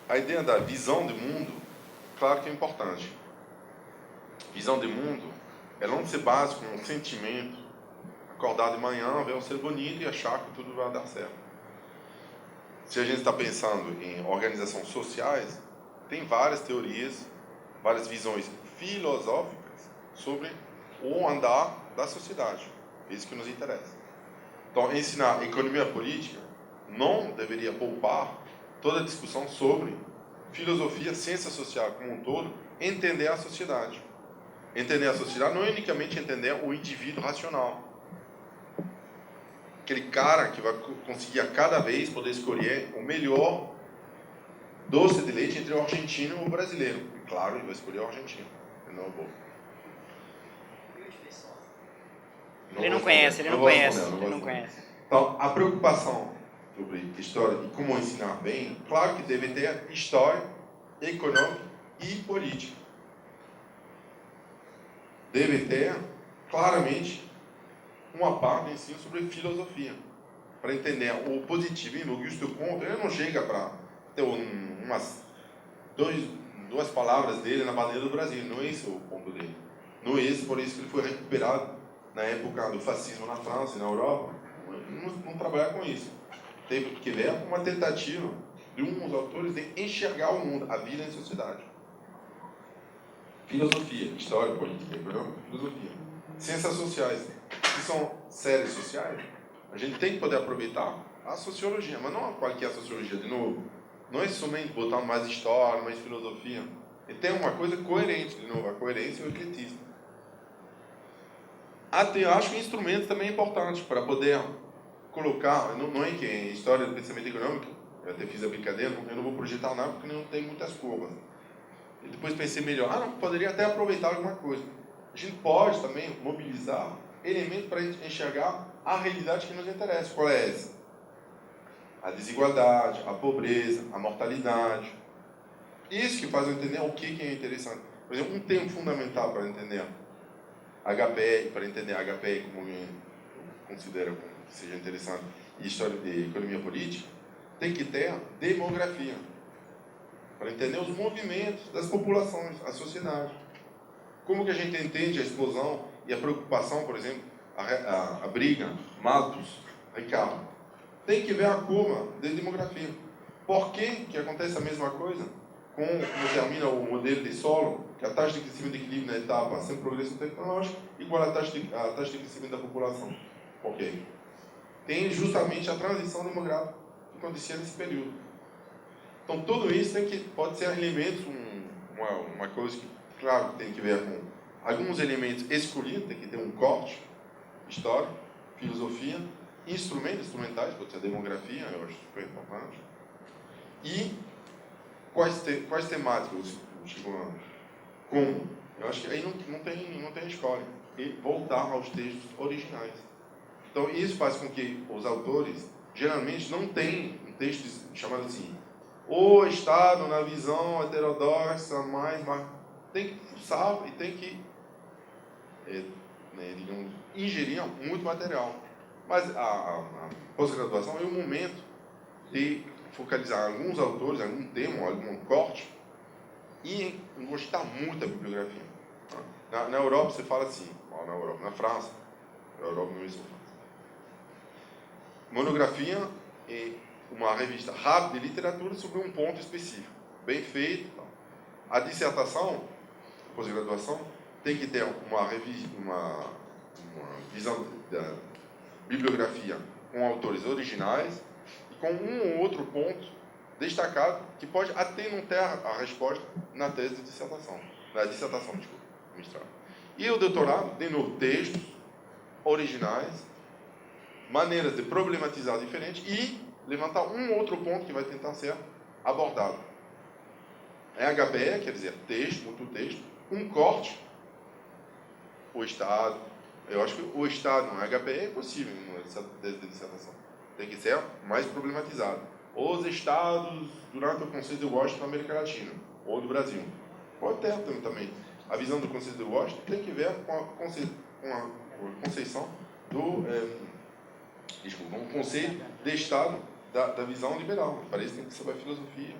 A ideia da visão de mundo, claro que é importante. Visão de mundo, ela não se base com um sentimento, acordar de manhã, ver um ser bonito e achar que tudo vai dar certo. Se a gente está pensando em organizações sociais, tem várias teorias, várias visões filosóficas sobre o andar da sociedade. É isso que nos interessa. Então, ensinar economia política não deveria poupar toda a discussão sobre filosofia, ciência social como um todo, entender a sociedade. Entender a sociedade não é unicamente entender o indivíduo racional. Aquele cara que vai conseguir a cada vez poder escolher o melhor doce de leite entre o argentino e o brasileiro. E claro, ele vai escolher o argentino. Ele não vou. Ele não conhece. Então, a preocupação sobre história e como ensinar bem, claro que deve ter história, econômica e política. Deve ter, claramente, uma parte de ensino sobre filosofia, para entender o positivismo. Augusto Comte, ele não chega para ter duas palavras dele na bandeira do Brasil, não é esse o ponto dele. Não é esse, por isso que ele foi recuperado na época do fascismo na França e na Europa. Não trabalhar com isso. Teve que ver com uma tentativa de uns autores de enxergar o mundo, a vida em sociedade. Filosofia, história, política, econômica, filosofia. Ciências sociais, que são séries sociais, a gente tem que poder aproveitar a sociologia, mas não qualquer sociologia, de novo. Não é somente botar mais história, mais filosofia. E tem uma coisa coerente, de novo, a coerência e o ecletismo. Eu acho que instrumento também é importante para poder colocar, não é que em história do pensamento econômico, eu até fiz a brincadeira, eu não vou projetar nada porque não tem muitas curvas. E depois pensei melhor, não, poderia até aproveitar alguma coisa. A gente pode também mobilizar elementos para enxergar a realidade que nos interessa. Qual é essa? A desigualdade, a pobreza, a mortalidade. Isso que faz eu entender o que é interessante. Por exemplo, um termo fundamental para entender HPE, para entender HPE como eu considero que seja interessante, e história de economia política, tem que ter demografia, para entender os movimentos das populações, a sociedade. Como que a gente entende a explosão e a preocupação, por exemplo, a briga, Malthus, Ricardo. Tem que ver a curva de demografia. Por que acontece a mesma coisa? Como termina o modelo de solo, que a taxa de crescimento de equilíbrio na etapa sem progresso tecnológico igual à taxa de crescimento da população. Por quê? Tem justamente a transição demográfica que acontecia nesse período. Então, tudo isso pode ser elementos, uma coisa que, claro, tem que ver com alguns elementos escolhidos, tem que ter um corte, história, filosofia, instrumentais, pode ser a demografia, eu acho super importante. E quais temáticas, como? Eu acho que aí não tem escolha. E voltar aos textos originais. Então, isso faz com que os autores, geralmente, não tenham um texto chamado assim, o Estado na visão heterodoxa, mais, tem que fuçar e tem que digamos, ingeriam muito material. Mas a pós-graduação é o momento de focalizar alguns autores, algum tema, algum corte, e gostar muito da bibliografia. Na Europa você fala assim, na França, na Europa não é isso. Monografia é uma revista rápida de literatura sobre um ponto específico, bem feito. A dissertação, pós-graduação, tem que ter uma visão da bibliografia com autores originais e com um ou outro ponto destacado que pode até não ter a resposta na tese de dissertação, mestrado. E o doutorado, de novo, textos originais, maneiras de problematizar diferentes e levantar um ou outro ponto que vai tentar ser abordado. HBE, quer dizer, texto, muito texto, um corte, o Estado. Eu acho que o Estado no HBE é possível nessa tese de dissertação. Tem que ser mais problematizado. Os Estados durante o Conselho de Washington na América Latina, ou do Brasil. Pode ter também. A visão do Conselho de Washington tem que ver com a conceição do... um conceito de Estado da visão liberal. Parece que tem que saber a filosofia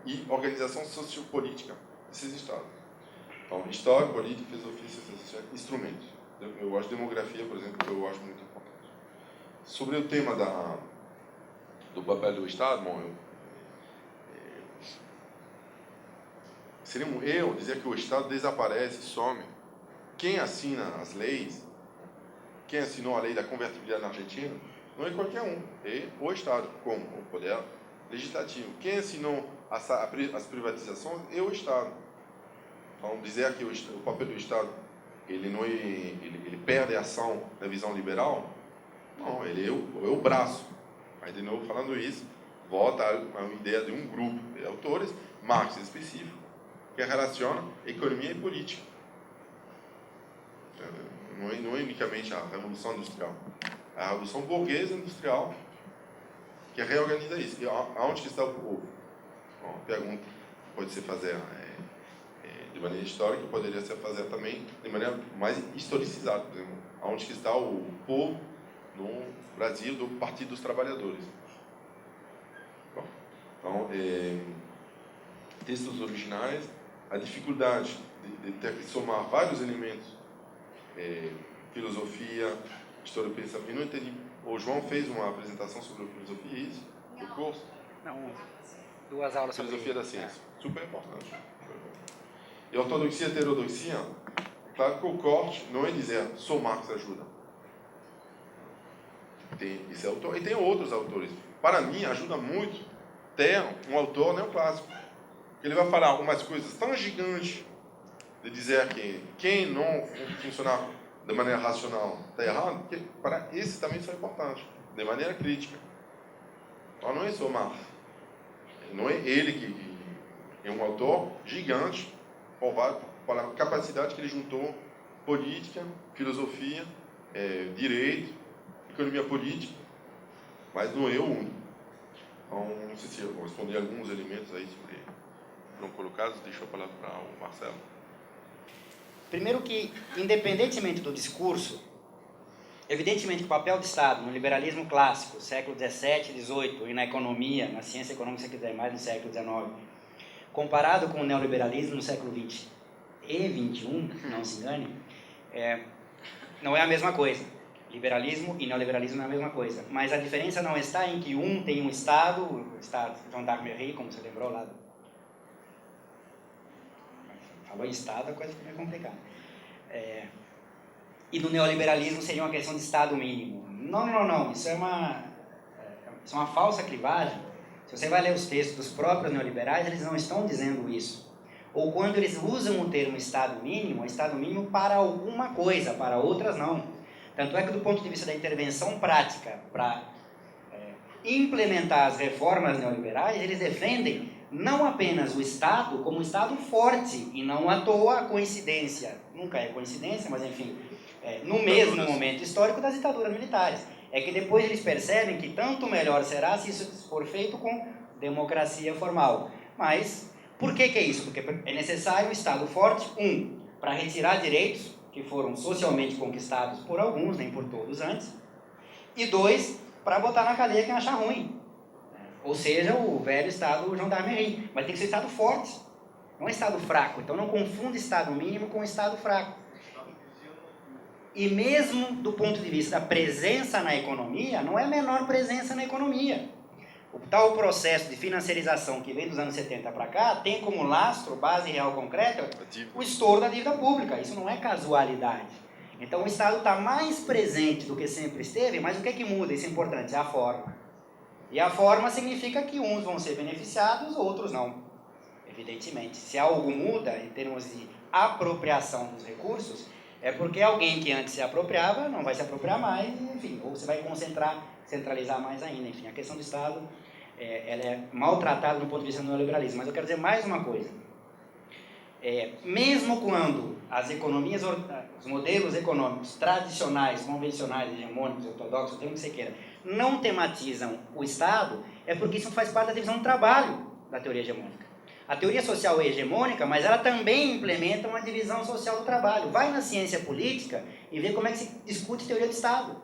e organização sociopolítica desses Estados. Então, história, política, filosofia, ciência, instrumentos. Eu acho demografia, por exemplo, que eu acho muito importante. Sobre o tema do papel do Estado, bom, seria um erro dizer que o Estado desaparece, some. Quem assina as leis, quem assinou a lei da convertibilidade na Argentina, não é qualquer um, é o Estado, como o poder legislativo. Quem assinou as privatizações é o Estado. Então, dizer que o papel do Estado ele perde a ação na visão liberal, não, ele é o braço. Aí, de novo, falando isso, volta a ideia de um grupo de autores, Marx em específico, que relaciona economia e política. Não é unicamente a Revolução Industrial. A Revolução Burguesa Industrial que reorganiza isso. E aonde que está o povo? Bom, a pergunta pode ser fazer de maneira histórica, poderia ser fazer também de maneira mais historicizada. Por exemplo, aonde que está o povo no Brasil do Partido dos Trabalhadores. Bom, então, textos originais, a dificuldade de ter que somar vários elementos, filosofia, história do pensamento. Não entendi. O João fez uma apresentação sobre a filosofia, isso? Do curso? Não, 2 aulas sobre filosofia da ciência. Super importante. E ortodoxia e heterodoxia, claro que o corte não é dizer só Marx ajuda. Tem esse autor e tem outros autores. Para mim, ajuda muito ter um autor neoclássico. Ele vai falar algumas coisas tão gigantes de dizer que quem não funcionar de maneira racional está errado, que para esse também são importantes, de maneira crítica. Então não é só Marx. Não é ele que é um autor gigante, para a capacidade que ele juntou política, filosofia, direito, economia política, mas não é o único. Então, não sei se eu vou responder alguns elementos aí sobre não colocados, deixo a palavra para o Marcelo. Primeiro que, independentemente do discurso, evidentemente que o papel do Estado no liberalismo clássico, século XVII, XVIII, e na economia, na ciência econômica, se quiser mais, no século XIX, comparado com o neoliberalismo no século XX e XXI, não se engane, não é a mesma coisa. Liberalismo e neoliberalismo não é a mesma coisa. Mas a diferença não está em que um tem um Estado, o Estado Jean d'Armery, como você lembrou lá. Falou em Estado, a coisa fica complicada. E no neoliberalismo seria uma questão de Estado mínimo. Não. Isso é uma falsa clivagem. Se você vai ler os textos dos próprios neoliberais, eles não estão dizendo isso. Ou quando eles usam o termo Estado mínimo, é Estado mínimo para alguma coisa, para outras não. Tanto é que, do ponto de vista da intervenção prática para implementar as reformas neoliberais, eles defendem não apenas o Estado como um Estado forte, e não à toa a coincidência, nunca é coincidência, mas enfim, no mesmo momento histórico das ditaduras militares. É que depois eles percebem que tanto melhor será se isso for feito com democracia formal. Mas, por que é isso? Porque é necessário um Estado forte, para retirar direitos que foram socialmente conquistados por alguns, nem por todos antes, e 2, para botar na cadeia quem achar ruim. Ou seja, o velho Estado gendarmerie. Mas tem que ser Estado forte, não é Estado fraco. Então não confunda Estado mínimo com Estado fraco. E mesmo do ponto de vista da presença na economia, não é a menor presença na economia. O tal processo de financiarização que vem dos anos 70 para cá tem como lastro, base real concreta, o estouro da dívida pública. Isso não é casualidade. Então o Estado está mais presente do que sempre esteve, mas o que é que muda? Isso é importante, é a forma. E a forma significa que uns vão ser beneficiados, outros não. Evidentemente, se algo muda em termos de apropriação dos recursos, é porque alguém que antes se apropriava não vai se apropriar mais, enfim, ou você vai centralizar mais ainda. Enfim, a questão do Estado, ela é maltratada do ponto de vista do neoliberalismo. Mas eu quero dizer mais uma coisa. Mesmo quando as economias, os modelos econômicos tradicionais, convencionais, hegemônicos, ortodoxos, o termo que você queira, não tematizam o Estado, é porque isso faz parte da divisão do trabalho da teoria hegemônica. A teoria social é hegemônica, mas ela também implementa uma divisão social do trabalho. Vai na ciência política e vê como é que se discute teoria do Estado.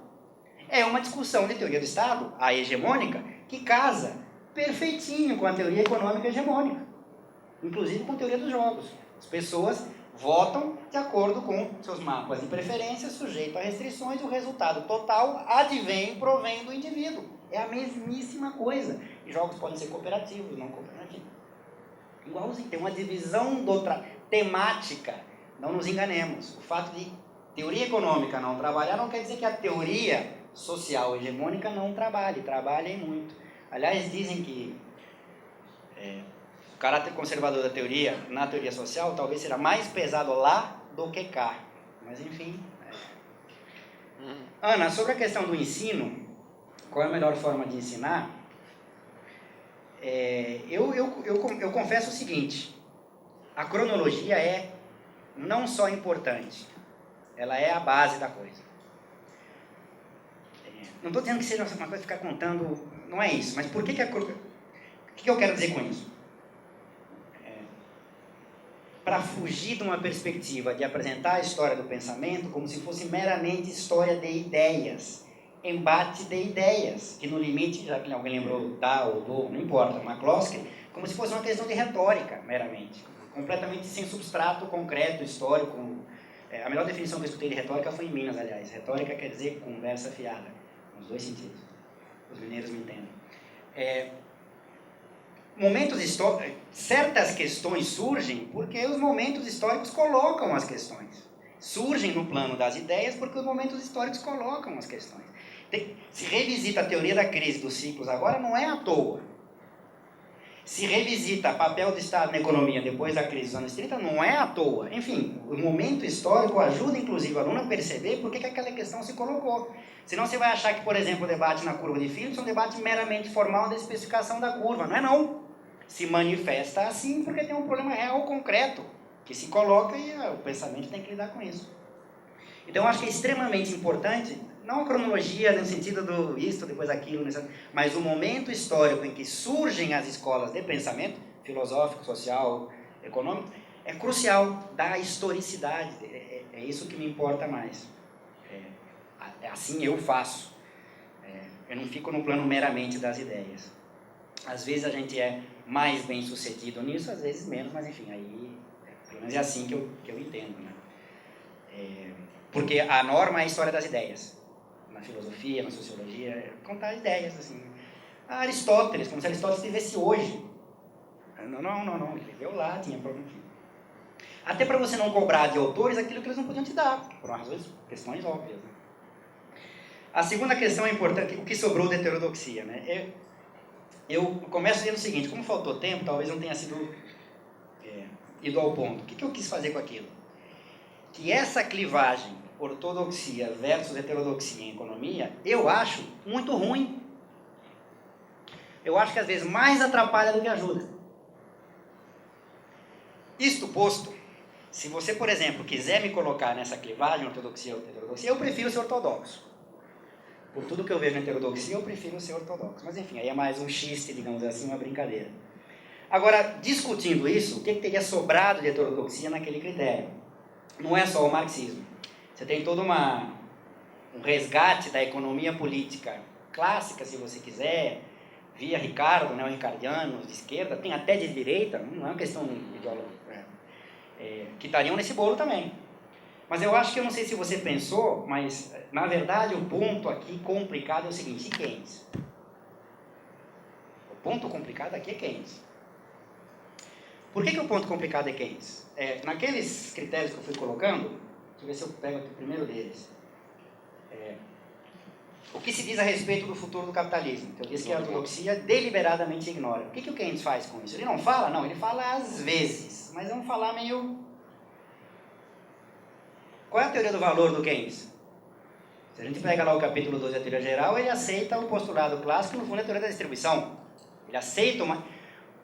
É uma discussão de teoria do Estado, a hegemônica, que casa perfeitinho com a teoria econômica hegemônica, inclusive com a teoria dos jogos. As pessoas votam de acordo com seus mapas de preferência, sujeito a restrições, e o resultado total advém, provém do indivíduo. É a mesmíssima coisa. E jogos podem ser cooperativos, não cooperativos. Igualzinho, tem uma divisão temática. Não nos enganemos. O fato de teoria econômica não trabalhar não quer dizer que a teoria social hegemônica não trabalhe. Trabalha e muito. Aliás, dizem que o caráter conservador da teoria, na teoria social, talvez será mais pesado lá do que cá. Mas, enfim. Ana, sobre a questão do ensino, qual é a melhor forma de ensinar? Eu confesso o seguinte: a cronologia é não só importante, ela é a base da coisa. Não estou dizendo que seja uma coisa ficar contando, não é isso, mas por que o que eu quero dizer com isso? Para fugir de uma perspectiva de apresentar a história do pensamento como se fosse meramente história de ideias, embate de ideias, que no limite, já que alguém lembrou da ou do, não importa, McCloskey, como se fosse uma questão de retórica, meramente, completamente sem substrato concreto, histórico. A melhor definição que eu escutei de retórica foi em Minas, aliás. Retórica quer dizer conversa fiada, nos dois sentidos. Os mineiros me entendem. Certas questões surgem porque os momentos históricos colocam as questões. Surgem no plano das ideias porque os momentos históricos colocam as questões. Se revisita a teoria da crise dos ciclos agora, não é à toa. Se revisita o papel do Estado na economia depois da crise dos anos 30, não é à toa. Enfim, o momento histórico ajuda, inclusive, o aluno a perceber por que aquela questão se colocou. Senão você vai achar que, por exemplo, o debate na curva de Phillips é um debate meramente formal da especificação da curva. Não é não. Se manifesta assim porque tem um problema real concreto que se coloca e o pensamento tem que lidar com isso. Então, eu acho que é extremamente importante, não a cronologia no sentido do isto, depois aquilo, mas o momento histórico em que surgem as escolas de pensamento, filosófico, social, econômico, é crucial, da historicidade, é isso que me importa mais. Assim eu faço. Eu não fico no plano meramente das ideias. Às vezes a gente é mais bem sucedido nisso, às vezes menos, mas enfim, aí pelo menos é assim que eu entendo, né? Porque a norma é a história das ideias, na filosofia, na sociologia, contar ideias, assim. Aristóteles, como se Aristóteles vivesse hoje. Não, ele viveu lá, tinha problema. Até para você não cobrar de autores aquilo que eles não podiam te dar, por razões, questões óbvias, né? A segunda questão é importante, o que sobrou da heterodoxia, né? Eu começo dizendo o seguinte: como faltou tempo, talvez não tenha sido ido ao ponto. O que eu quis fazer com aquilo? Que essa clivagem, ortodoxia versus heterodoxia em economia, eu acho muito ruim. Eu acho que às vezes mais atrapalha do que ajuda. Isto posto, se você, por exemplo, quiser me colocar nessa clivagem, ortodoxia ou heterodoxia, eu prefiro ser ortodoxo. Por tudo que eu vejo na heterodoxia, eu prefiro ser ortodoxo. Mas enfim, aí é mais um xiste, digamos assim, uma brincadeira. Agora, discutindo isso, o que teria sobrado de heterodoxia naquele critério? Não é só o marxismo. Você tem todo um resgate da economia política clássica, se você quiser, via Ricardo, né, o ricardiano, de esquerda, tem até de direita, não é uma questão ideológica, que estariam nesse bolo também. Mas eu acho que, eu não sei se você pensou, mas, na verdade, o ponto aqui complicado é o seguinte: e Keynes? O ponto complicado aqui é Keynes. Por que o ponto complicado é Keynes? Naqueles critérios que eu fui colocando, deixa eu ver se eu pego aqui o primeiro deles. O que se diz a respeito do futuro do capitalismo? Eu disse que a ortodoxia deliberadamente ignora. O que o Keynes faz com isso? Ele não fala? Não, ele fala às vezes, mas é um falar meio... Qual é a teoria do valor do Keynes? Se a gente pega lá o capítulo 12 da teoria geral, ele aceita o postulado clássico, no fundo é a teoria da distribuição. Ele aceita uma...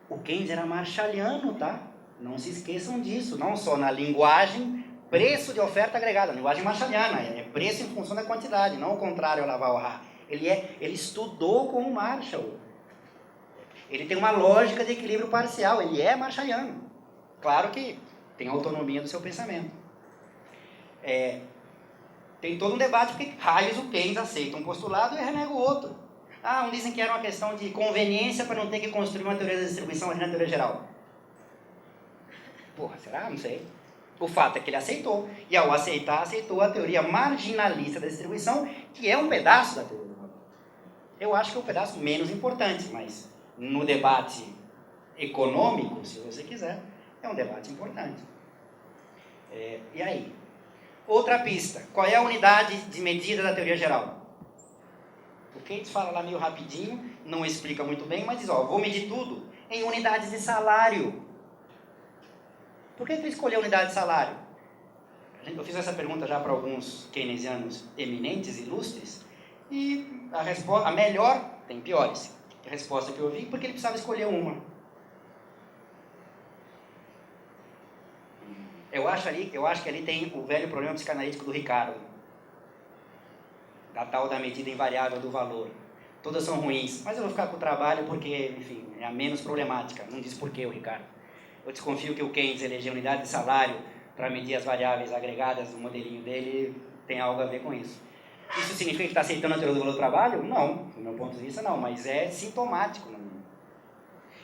O Keynes era marshalliano, tá? Não se esqueçam disso, não só na linguagem, preço de oferta agregada, linguagem marshalliana, é preço em função da quantidade, não o contrário ao Laval-Rah. Ele estudou com o Marshall. Ele tem uma lógica de equilíbrio parcial, ele é marshalliano. Claro que tem autonomia do seu pensamento. Tem todo um debate porque raios o Keynes aceita um postulado e renega o outro. Um dizem que era uma questão de conveniência para não ter que construir uma teoria da distribuição ali na teoria geral. Porra, será? Não sei. O fato é que ele aceitou. E ao aceitar, aceitou a teoria marginalista da distribuição, que é um pedaço da teoria do valor. Eu acho que é um pedaço menos importante, mas no debate econômico, se você quiser, é um debate importante. E aí? Outra pista. Qual é a unidade de medida da teoria geral? O Keynes fala lá meio rapidinho, não explica muito bem, mas diz, vou medir tudo em unidades de salário. Por que ele escolheu unidade de salário? Eu fiz essa pergunta já para alguns keynesianos eminentes, ilustres, e a resposta, a melhor, tem piores, a resposta que eu vi, porque ele precisava escolher uma. Eu acho que ali tem o velho problema psicanalítico do Ricardo, da tal da medida invariável do valor. Todas são ruins, mas eu vou ficar com o trabalho porque, enfim, é a menos problemática. Não diz por que o Ricardo. Eu desconfio que o Keynes elegeu unidade de salário para medir as variáveis agregadas do modelinho dele, tem algo a ver com isso. Isso significa que está aceitando a teoria do valor do trabalho? Não, do meu ponto de vista não, mas é sintomático. Não.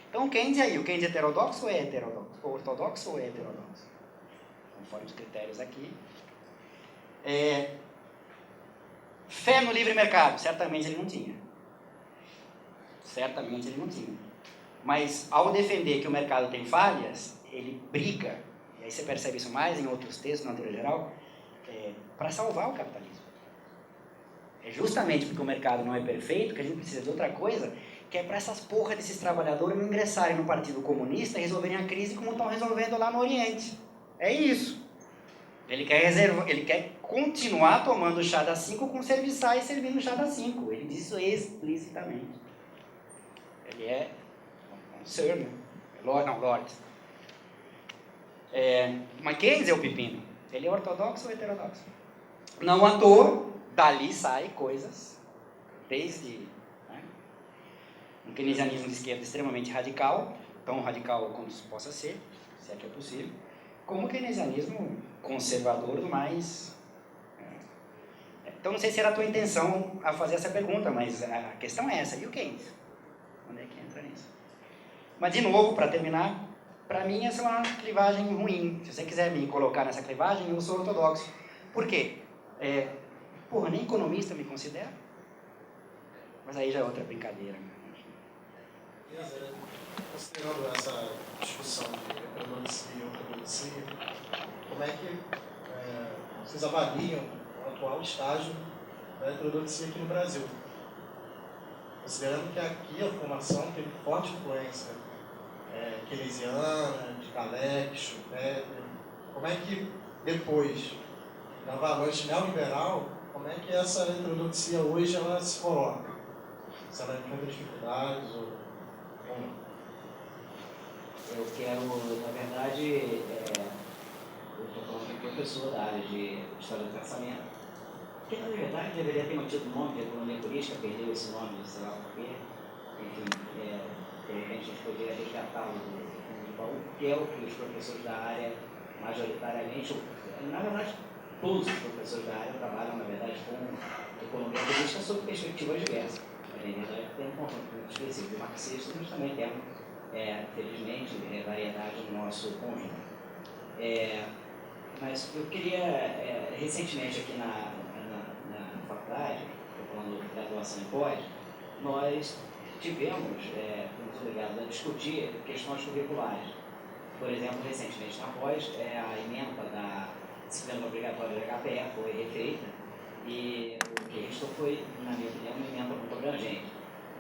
Então o Keynes aí, o Keynes é heterodoxo ou é heterodoxo? Ortodoxo ou é heterodoxo? Conforme os critérios aqui. Fé no livre mercado, certamente ele não tinha. Certamente ele não tinha. Mas, ao defender que o mercado tem falhas, ele briga, e aí você percebe isso mais em outros textos, na teoria geral, para salvar o capitalismo. É justamente porque o mercado não é perfeito que a gente precisa de outra coisa, que é para essas porra desses trabalhadores não ingressarem no Partido Comunista e resolverem a crise como estão resolvendo lá no Oriente. É isso. Ele quer continuar tomando chá das 5 com serviçais servindo chá das 5. Ele diz isso explicitamente. Ele é Sir, né? Lord. Mas Keynes é o pepino. Ele é ortodoxo ou heterodoxo? Não à toa, dali sai coisas, desde um keynesianismo de esquerda extremamente radical, tão radical como possa ser, se é que é possível, como o keynesianismo conservador do mais... Então, não sei se era a tua intenção a fazer essa pergunta, mas a questão é essa. E o Keynes? Onde é que entra nisso? Mas, de novo, para terminar, para mim essa é uma clivagem ruim. Se você quiser me colocar nessa clivagem, eu sou ortodoxo. Por quê? Nem economista me considero. Mas aí já é outra brincadeira. Considerando essa discussão de heterodoxia e ortodoxia, como é que vocês avaliam o atual estágio da heterodoxia aqui no Brasil? Considerando que aqui a formação teve forte influência keynesiana, de Kalex, como é que depois da avalanche neoliberal, como é que essa heterodoxia hoje ela se coloca? Se ela enfrenta dificuldades ou não? Eu quero, na verdade, eu estou falando que professor da área de História do Pensamento, que na verdade deveria ter mantido o nome de economia política, perdeu esse nome, sei lá por quê. Enfim, de repente a gente poderia resgatá-lo do fundo de baú, que é o que os professores da área, majoritariamente, na verdade, todos os professores da área trabalham, na verdade, com economia política sob perspectivas diversas. Na verdade, tem um conjunto muito específico de marxistas, mas também temos, felizmente, variedade no nosso conjunto. Mas eu queria, recentemente aqui na faculdade, falando de graduação em pós, nós tivemos, fomos obrigados a discutir questões curriculares. Por exemplo, recentemente na pós, a emenda da disciplina obrigatória da HPE foi refeita e o que restou foi, na minha opinião, uma emenda muito abrangente.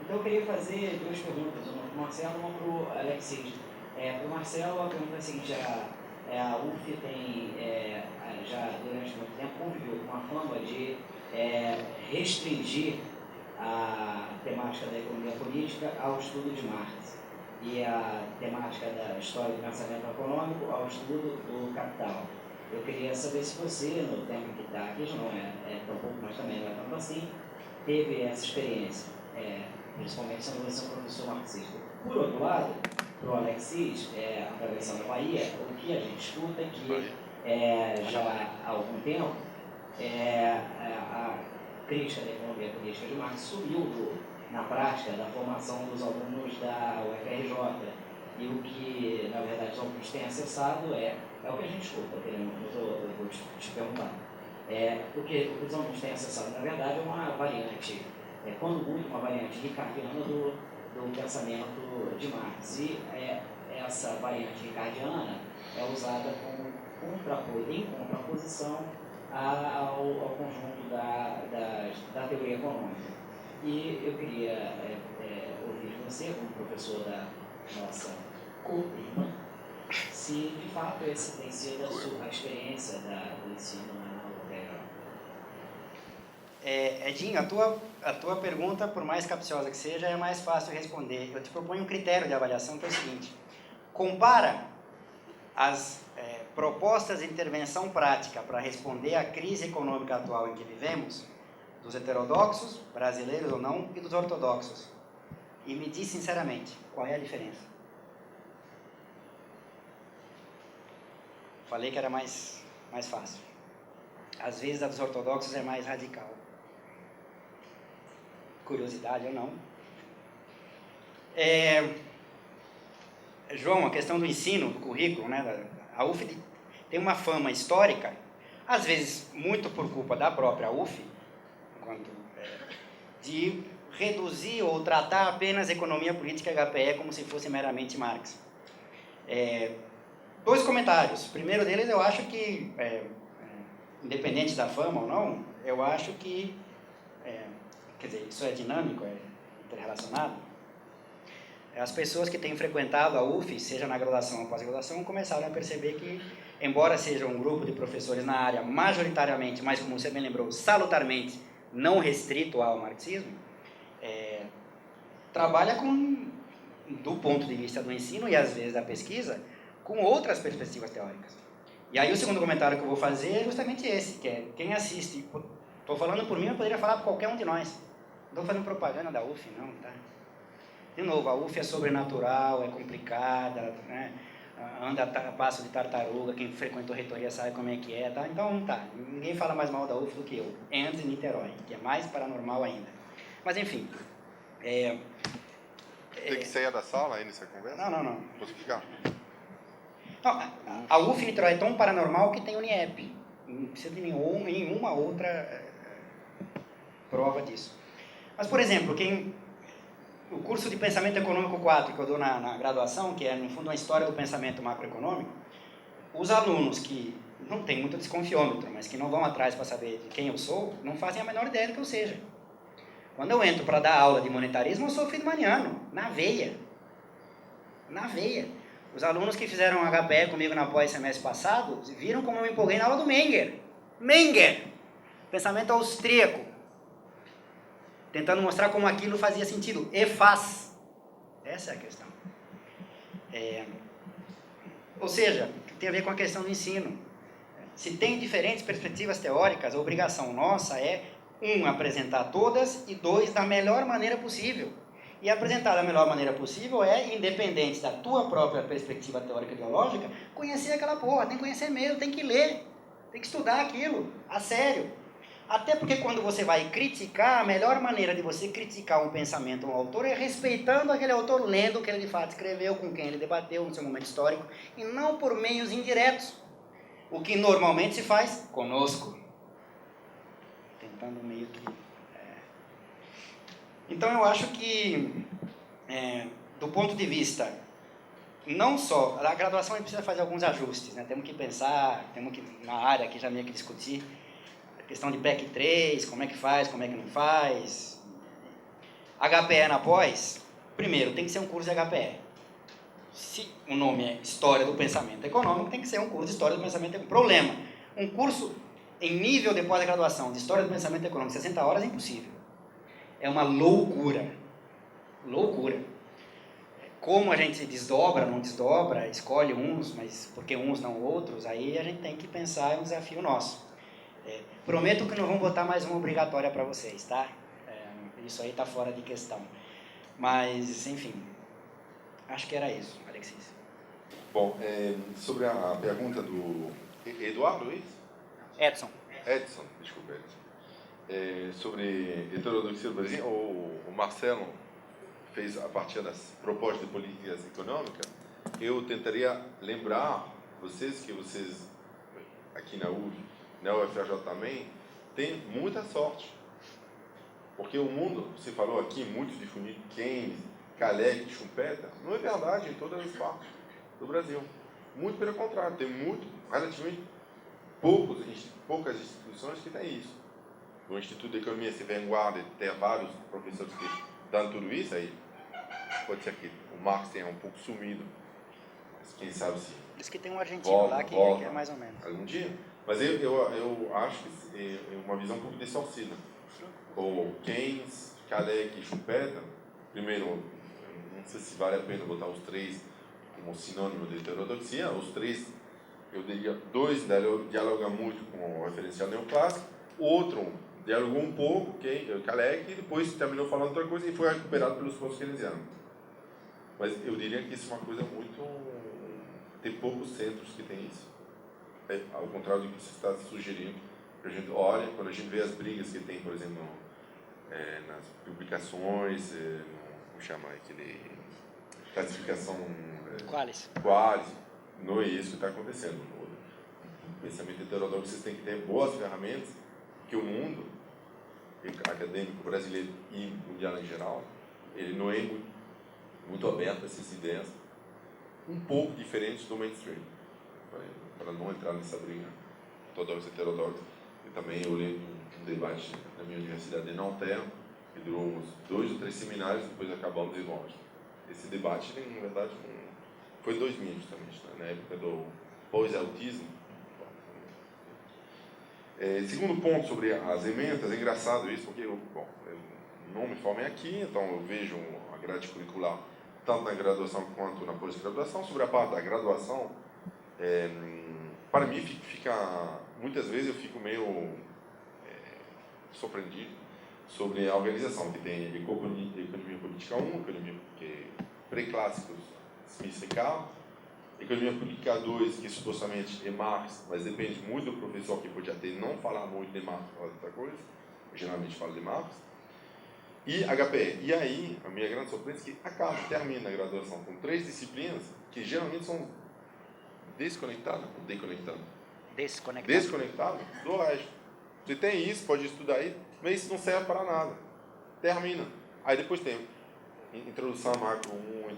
Então eu queria fazer duas perguntas, uma para o Marcelo e uma para o Alexis. Para o Marcelo, a pergunta é a seguinte: a UF tem, já durante muito tempo, conviveu com a fama de restringir a temática da economia política ao estudo de Marx e a temática da história do pensamento econômico ao estudo do capital. Eu queria saber se você, no tempo que está aqui, já não é tão pouco, mas também não é tanto assim, teve essa experiência, principalmente sendo você um professor marxista. Por outro lado, para o Alexis, atravessando a Bahia, o que a gente escuta é que já há algum tempo a crítica da economia política de Marx subiu na prática da formação dos alunos da UFRJ. E o que, na verdade, os alunos têm acessado é o que a gente escuta, eu vou te perguntar. O que os alunos têm acessado, na verdade, é uma variante, quando muito, uma variante ricardiana do pensamento de Marx. E essa variante ricardiana é usada em contraposição ao conjunto da teoria econômica. E eu queria ouvir de você, como professor da nossa co-irmã, se de fato essa tem sido a experiência do ensino na UFRJ. Edinho, a tua pergunta, por mais capciosa que seja, é mais fácil responder. Eu te proponho um critério de avaliação que é o seguinte: compara as propostas de intervenção prática para responder à crise econômica atual em que vivemos, dos heterodoxos, brasileiros ou não, e dos ortodoxos. E me diz sinceramente, qual é a diferença? Falei que era mais fácil. Às vezes a dos ortodoxos é mais radical. Curiosidade ou não. João, a questão do ensino, do currículo, né? A UF tem uma fama histórica, às vezes muito por culpa da própria UF, de reduzir ou tratar apenas a economia política HPE como se fosse meramente Marx. Dois comentários. O primeiro deles, eu acho que, independente da fama ou não, eu acho que, quer dizer, isso é dinâmico, é interrelacionado. As pessoas que têm frequentado a UF, seja na graduação ou pós-graduação, começaram a perceber que, embora seja um grupo de professores na área majoritariamente, mas como você bem lembrou, salutarmente, não restrito ao marxismo, trabalha do ponto de vista do ensino e às vezes da pesquisa, com outras perspectivas teóricas. E aí o segundo comentário que eu vou fazer é justamente esse, que é quem assiste. Estou falando por mim, eu poderia falar por qualquer um de nós. Não estou fazendo propaganda da UF, não, tá? De novo, a UF é sobrenatural, é complicada, né? Anda a passo de tartaruga, quem frequentou reitoria sabe como é que é, tá? Então, tá, ninguém fala mais mal da UF do que eu. Antes de Niterói, que é mais paranormal ainda. Mas, enfim. Tem que sair da sala aí nessa conversa? Não. Posso ficar? Não, a UF Niterói é tão paranormal que tem o NIEP. Não precisa de nenhuma outra prova disso. Mas, por exemplo, o curso de Pensamento Econômico 4 que eu dou na graduação, que é, no fundo, uma história do pensamento macroeconômico, os alunos que não têm muito desconfiômetro, mas que não vão atrás para saber de quem eu sou, não fazem a menor ideia do que eu seja. Quando eu entro para dar aula de monetarismo, eu sou friedmaniano, na veia. Na veia. Os alunos que fizeram HPE comigo na pós semestre passado, viram como eu me empolguei na aula do Menger. Menger! Pensamento austríaco. Tentando mostrar como aquilo fazia sentido. E faz. Essa é a questão. Ou seja, tem a ver com a questão do ensino. Se tem diferentes perspectivas teóricas, a obrigação nossa é, 1, apresentar todas, e 2, da melhor maneira possível. E apresentar da melhor maneira possível é, independente da tua própria perspectiva teórica ideológica, conhecer aquela porra, tem que conhecer mesmo, tem que ler. Tem que estudar aquilo, a sério. Até porque quando você vai criticar, a melhor maneira de você criticar um pensamento, um autor, é respeitando aquele autor, lendo o que ele de fato escreveu, com quem ele debateu no seu momento histórico, e não por meios indiretos. O que normalmente se faz conosco. Tentando meio que... Então eu acho que, do ponto de vista, não só, a graduação a gente precisa fazer alguns ajustes, né? Temos que pensar, temos que, na área aqui já meio que discutir, a questão de PEC 3, como é que faz, como é que não faz. HPE na pós, primeiro, tem que ser um curso de HPE. Se o nome é História do Pensamento Econômico, tem que ser um curso de História do Pensamento Econômico. Problema, um curso em nível de pós-graduação de História do Pensamento Econômico, 60 horas, é impossível. É uma loucura. Loucura. Como a gente desdobra, não desdobra, escolhe uns, mas porque uns não outros, aí a gente tem que pensar, é um desafio nosso. Prometo que não vamos botar mais uma obrigatória para vocês, tá? Isso aí está fora de questão. Mas, enfim, acho que era isso, Alexis. Bom, sobre a pergunta do Eduardo, é isso? Edson. Edson, desculpa, Edson. Sobre heterodoxia do Brasil, o Marcelo fez a partir das propostas de políticas econômicas. Eu tentaria lembrar vocês que vocês, aqui na UF, na UFRJ também, têm muita sorte. Porque o mundo, você falou aqui, muito difundido, Keynes, Kaleg, Schumpeter, não é verdade em todas as partes do Brasil. Muito pelo contrário, tem relativamente poucas instituições que têm isso. O Instituto de Economia se vanguarda de ter vários professores que dão tudo isso, aí pode ser que o Marx tenha um pouco sumido, mas quem sabe se... Diz que tem um argentino lá que é mais ou menos. Algum dia. Mas eu acho que é uma visão um pouco distorcida. O Keynes, Kaleg e Schumpeter, primeiro, não sei se vale a pena botar os três como sinônimo de heterodoxia. Os três, eu diria, dois dialogam muito com o referencial neoclássico, o outro dialogou um pouco, Kaleg, e depois terminou falando outra coisa e foi recuperado pelos pós-keynesianos. Mas eu diria que isso é uma coisa muito... Tem poucos centros que tem isso. Ao contrário do que você está sugerindo, a gente olha, quando a gente vê as brigas que tem, por exemplo, nas publicações, como chama aquele... classificação... Quais? Não é isso que está acontecendo. No pensamento heterodoxo, vocês têm que ter boas ferramentas, que o mundo acadêmico brasileiro e mundial em geral, ele não é muito aberto a essas ideias um pouco diferentes do mainstream, para não entrar nessa briga ortodoxa e heterodoxa. E também eu lembro um debate na minha universidade de Nanterre, que durou uns 2 ou 3 seminários, depois acabamos de longe. Esse debate, na verdade, foi em 2000 justamente, na época do pós-autismo. Segundo ponto sobre as emendas, é engraçado isso, porque eu não me formei aqui, então eu vejo a grade curricular tanto na graduação quanto na pós-graduação. Sobre a parte da graduação, para mim muitas vezes eu fico meio surpreendido sobre a organização, que tem Economia Política 1, Economia pré-clássicos, Smith e Ricardo, Economia Política 2, que supostamente é Marx, mas depende muito do professor, que pode até não falar muito de Marx, falar de outra coisa, eu geralmente falo de Marx, e HPE. E aí, a minha grande surpresa é que termina a graduação com 3 disciplinas que geralmente são desconectadas do resto. Você tem isso, pode estudar aí, mas isso não serve para nada. Termina. Aí depois tem introdução a macro 1,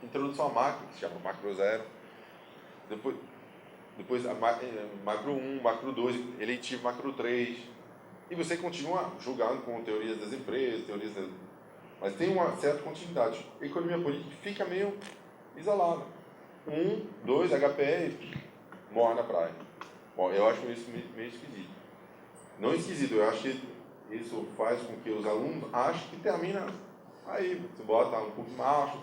introdução a macro, que se chama macro 0. Depois a macro 1, macro 2, eletivo macro 3. E você continua julgando com teorias das empresas, mas tem uma certa continuidade. A economia política fica meio isolada. 1, 2, HPE, morre na praia. Bom, eu acho isso meio esquisito. Não esquisito, eu acho que isso faz com que os alunos achem que termina aí. Você bota um pouco de marcha,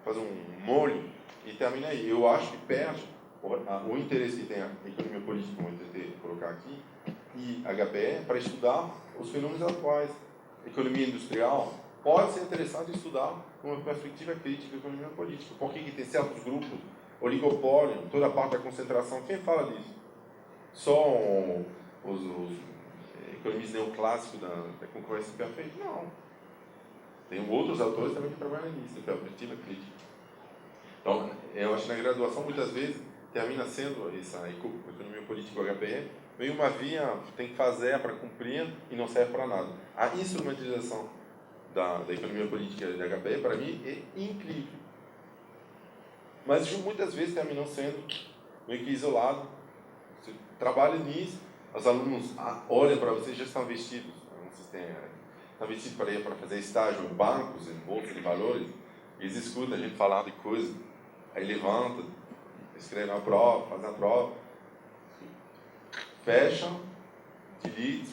faz um molho e termina aí. Eu acho que perde o interesse que tem a economia política, como eu tentei colocar aqui, e HPE para estudar os fenômenos atuais. Economia industrial pode ser interessante estudar com uma perspectiva crítica da economia política. Por que tem certos grupos, oligopólio, toda a parte da concentração, quem fala disso? só os economistas neoclássicos da concorrência perfeita. Não. Tem outros autores também que trabalham nisso, perspectiva crítica. Então, eu acho que na graduação, muitas vezes, termina sendo essa economia política HPE meio uma via, tem que fazer para cumprir e não serve para nada. A instrumentalização da economia política da HPE, para mim, é incrível. Mas muitas vezes terminam sendo meio que isolado. Você trabalha nisso, os alunos olham para você e já estão vestidos. Estão vestidos para ir para fazer estágio em bancos, em bolsas de valores. Eles escutam a gente falar de coisas, aí levantam, escrevem a prova, fazem a prova, fecham, delete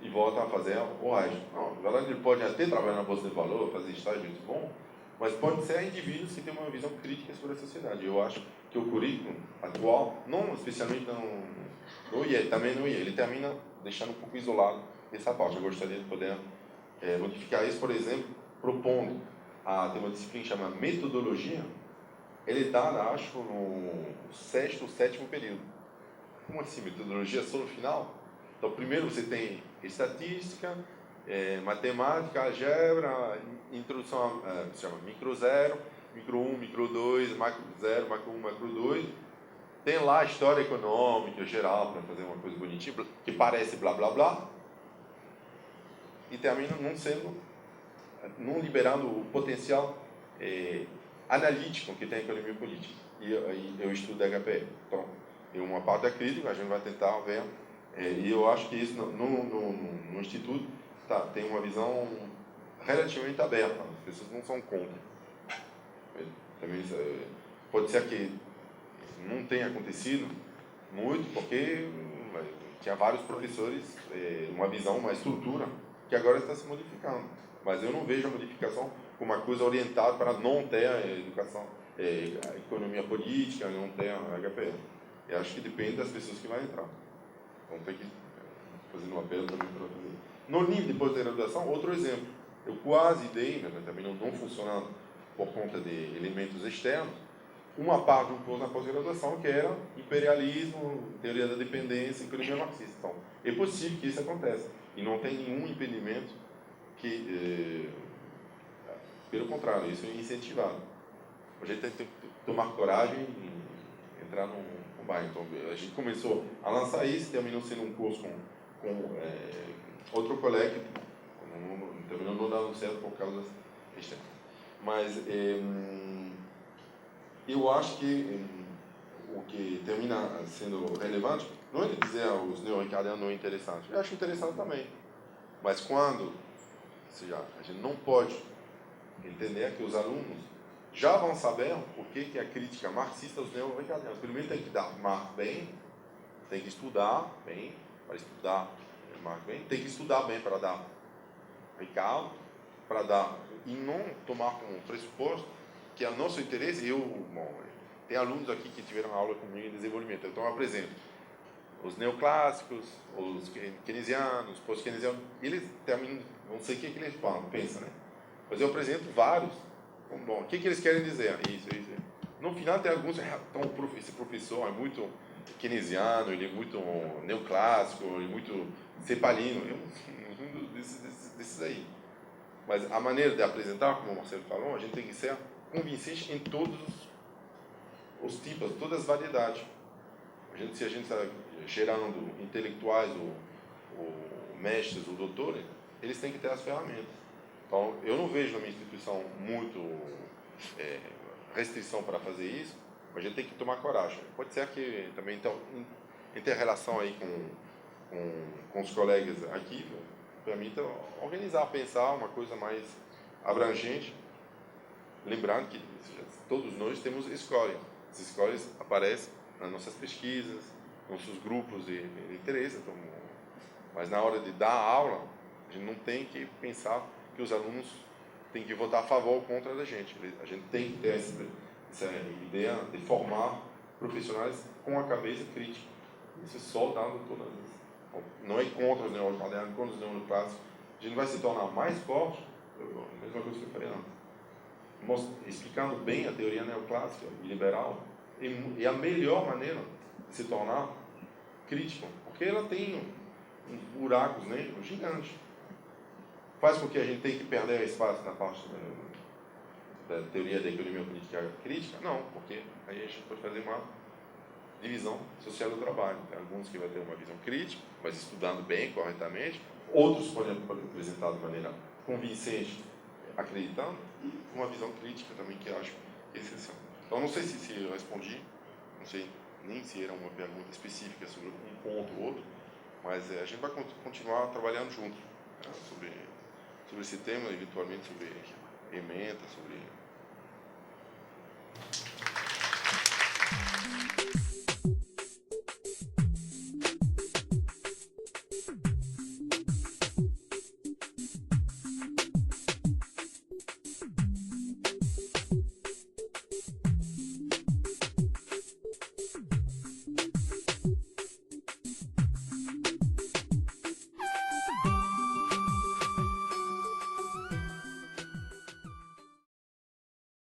e voltam a fazer o resto. Não, na verdade, ele pode até trabalhar na bolsa de valor, fazer estágio muito bom, mas pode ser indivíduos que têm uma visão crítica sobre a sociedade. Eu acho que o currículo atual, não especialmente no IE, também no IE, ele termina deixando um pouco isolado essa parte. Eu gostaria de poder modificar isso, por exemplo, propondo tem uma disciplina chamada metodologia. Ele é dada, acho, no 6º ou 7º período. Como assim, metodologia só no final? Então, primeiro você tem estatística, matemática, álgebra, introdução se chama micro 0, micro 1, micro 2, macro 0, macro 1, macro 2. Tem lá a história econômica geral, para fazer uma coisa bonitinha, que parece blá blá blá, e termina não liberando o potencial analítico que tem a economia política. E eu estudo HPE. Então, em uma parte da crítica, a gente vai tentar ver, e eu acho que isso no Instituto tem uma visão relativamente aberta, as pessoas não são contra. Também, pode ser que não tenha acontecido muito, porque tinha vários professores, uma visão, uma estrutura, que agora está se modificando. Mas eu não vejo a modificação como uma coisa orientada para não ter a educação, a economia política, não ter a HPE. Eu acho que depende das pessoas que vão entrar. Então tem que fazer um apelo também para fazer. No nível de pós-graduação, outro exemplo. Eu quase dei, mas também não funcionando por conta de elementos externos, uma parte do curso na pós-graduação que era imperialismo, teoria da dependência, economia marxista. Então, é possível que isso aconteça. E não tem nenhum impedimento que, pelo contrário, isso é incentivado. A gente tem que tomar coragem e entrar no bairro. Então, a gente começou a lançar isso, terminou sendo um curso com outro colega, que terminou não dando certo por causa externa. Mas eu acho que o que termina sendo relevante não é dizer os neo-ricardianos não é interessante. Eu acho interessante também. Mas quando a gente não pode entender que os alunos já vão saber o que é a crítica marxista aos neo-ricardianos. Primeiro tem que dar Marx bem, tem que estudar bem, para estudar Marx bem, tem que estudar bem para dar Ricardo, para dar, e não tomar como pressuposto que é o nosso interesse. Tem alunos aqui que tiveram aula comigo em desenvolvimento, então eu apresento os neoclássicos, os keynesianos, pós-keynesianos, eles terminam, não sei o que eles pensam, né? Mas eu apresento vários. Bom, o que eles querem dizer? Isso. No final tem alguns, esse professor é muito keynesiano, ele é muito neoclássico, ele é muito cepalino, um desses aí. Mas a maneira de apresentar, como o Marcelo falou, a gente tem que ser convincente em todos os tipos, todas as variedades. Se a gente está gerando intelectuais ou mestres ou doutores, eles têm que ter as ferramentas. Então, eu não vejo na minha instituição muito restrição para fazer isso, mas a gente tem que tomar coragem. Pode ser que também, então, inter-relação aí com os colegas aqui, permita organizar, pensar uma coisa mais abrangente, lembrando que todos nós temos escolha. As escolhas aparecem nas nossas pesquisas, nossos grupos de interesse, então, mas na hora de dar aula, a gente não tem que pensar que os alunos têm que votar a favor ou contra da gente. A gente tem que ter essa ideia de formar profissionais com a cabeça crítica. Isso é só dando todas as... Não é contra os neoclássicos, contra os neoclássicos. A gente vai se tornar mais forte, a mesma coisa que eu falei antes, explicando bem a teoria neoclássica e liberal, é a melhor maneira de se tornar crítico, porque ela tem uns buracos, né, gigantes. Faz com que a gente tenha que perder espaço na parte da teoria da economia política crítica? Não, porque aí a gente pode fazer uma divisão social do trabalho. Tem alguns que vão ter uma visão crítica, mas estudando bem, corretamente. Outros podem apresentar de maneira convincente, acreditando. Uma visão crítica também que eu acho essencial. Então, não sei se eu respondi, não sei nem se era uma pergunta específica sobre um ponto ou outro, mas a gente vai continuar trabalhando junto, né, sobre esse tema, eventualmente sobre emenda, sobre